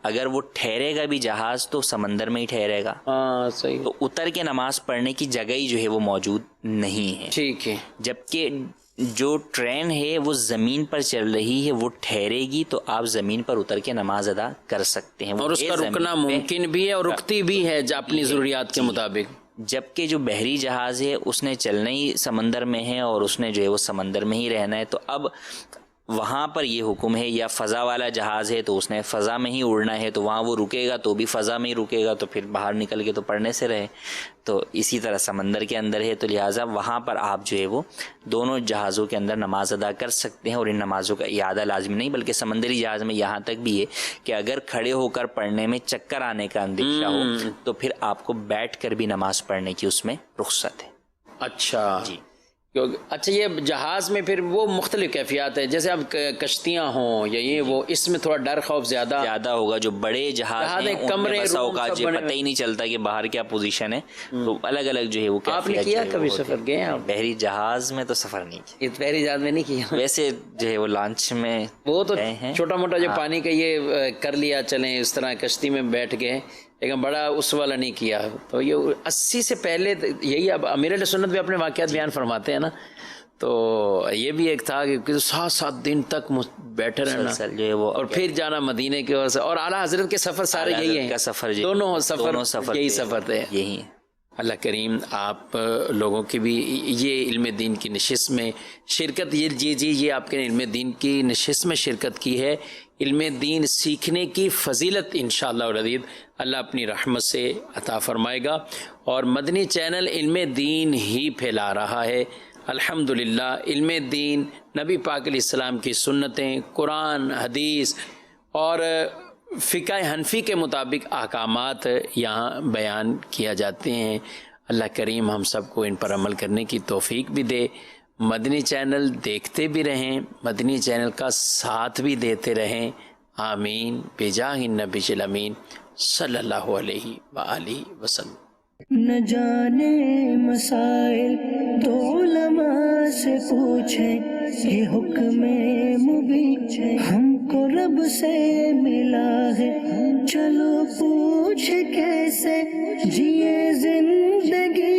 اگر وہ ٹھہرے گا بھی جہاز تو سمندر میں ہی ٹھہرے گا. ہاں صحیح. تو اتر کے نماز پڑھنے کی جگہ ہی جو ہے وہ موجود نہیں ہے. ٹھیک ہے. جبکہ جو ٹرین ہے وہ زمین پر چل رہی ہے، وہ ٹھہرے گی تو آپ زمین پر اتر کے نماز ادا کر سکتے ہیں، اور اس کا رکنا ممکن بھی ہے اور رکتی بھی ہے اپنی ضروریات کے مطابق. جبکہ جو بحری جہاز ہے اس نے چلنا ہی سمندر میں ہے اور اس نے جو ہے وہ سمندر میں ہی رہنا ہے. تو اب وہاں پر یہ حکم ہے، یا فضا والا جہاز ہے تو اس نے فضا میں ہی اڑنا ہے، تو وہاں وہ رکے گا تو بھی فضا میں ہی رکے گا، تو پھر باہر نکل کے تو پڑھنے سے رہے. تو اسی طرح سمندر کے اندر ہے تو لہٰذا وہاں پر آپ جو ہے وہ دونوں جہازوں کے اندر نماز ادا کر سکتے ہیں. اور ان نمازوں کا اعادہ لازم نہیں، بلکہ سمندری جہاز میں یہاں تک بھی ہے کہ اگر کھڑے ہو کر پڑھنے میں چکر آنے کا اندیشہ ہو تو پھر آپ کو بیٹھ کر بھی نماز پڑھنے کی اس میں رخصت ہے. اچھا جی. اچھا، یہ جہاز میں پھر وہ مختلف کیفیات ہے، جیسے اب کشتیاں ہوں یا یہ وہ، اس میں تھوڑا ڈر خوف زیادہ ہوگا. جو بڑے جہاز ہیں کمرے بسا اوقات جو پتہ ہی نہیں چلتا کہ باہر کیا پوزیشن ہے، تو الگ الگ جو ہے وہ. آپ نے کیا کبھی سفر گئے ہیں؟ بحری جہاز میں تو سفر نہیں کیا. بحری جہاز میں نہیں کیا؟ ویسے جو ہے وہ لانچ میں وہ تو چھوٹا موٹا جو پانی کا یہ کر لیا، چلیں اس طرح کشتی میں بیٹھ گئے، لیکن بڑا اس والا نہیں کیا. تو یہ 80 سے پہلے یہی، اب امیر اہل سنت بھی اپنے واقعات بیان فرماتے ہیں نا، تو یہ بھی ایک تھا کہ 7 دن تک بیٹھے رہنا جو ہے وہ، اور پھر جانا مدینے کے اور اعلیٰ حضرت کے سفر سارے یہی ہیں. دونوں سفر یہی سفر تھے. یہی. اللہ کریم آپ لوگوں کی بھی یہ علم دین کی نشست میں شرکت، یہ آپ کے علم دین کی نشست میں شرکت کی ہے. علم دین سیکھنے کی فضیلت انشاءاللہ العزیز اللہ اپنی رحمت سے عطا فرمائے گا. اور مدنی چینل علم دین ہی پھیلا رہا ہے. الحمدللہ علم دین، نبی پاک علیہ السلام کی سنتیں، قرآن، حدیث اور فقہ حنفی کے مطابق احکامات یہاں بیان کیا جاتے ہیں. اللہ کریم ہم سب کو ان پر عمل کرنے کی توفیق بھی دے. مدنی چینل دیکھتے بھی رہیں، مدنی چینل کا ساتھ بھی دیتے رہیں. آمین بجاہ النبی الامین صلی اللہ علیہ وآلہ وسلم۔ نہ جانے مسائل تو علماء سے پوچھیں، یہ حکم مبین ہم کو رب سے ملا ہے، چلو پوچھ کیسے جیے زندگی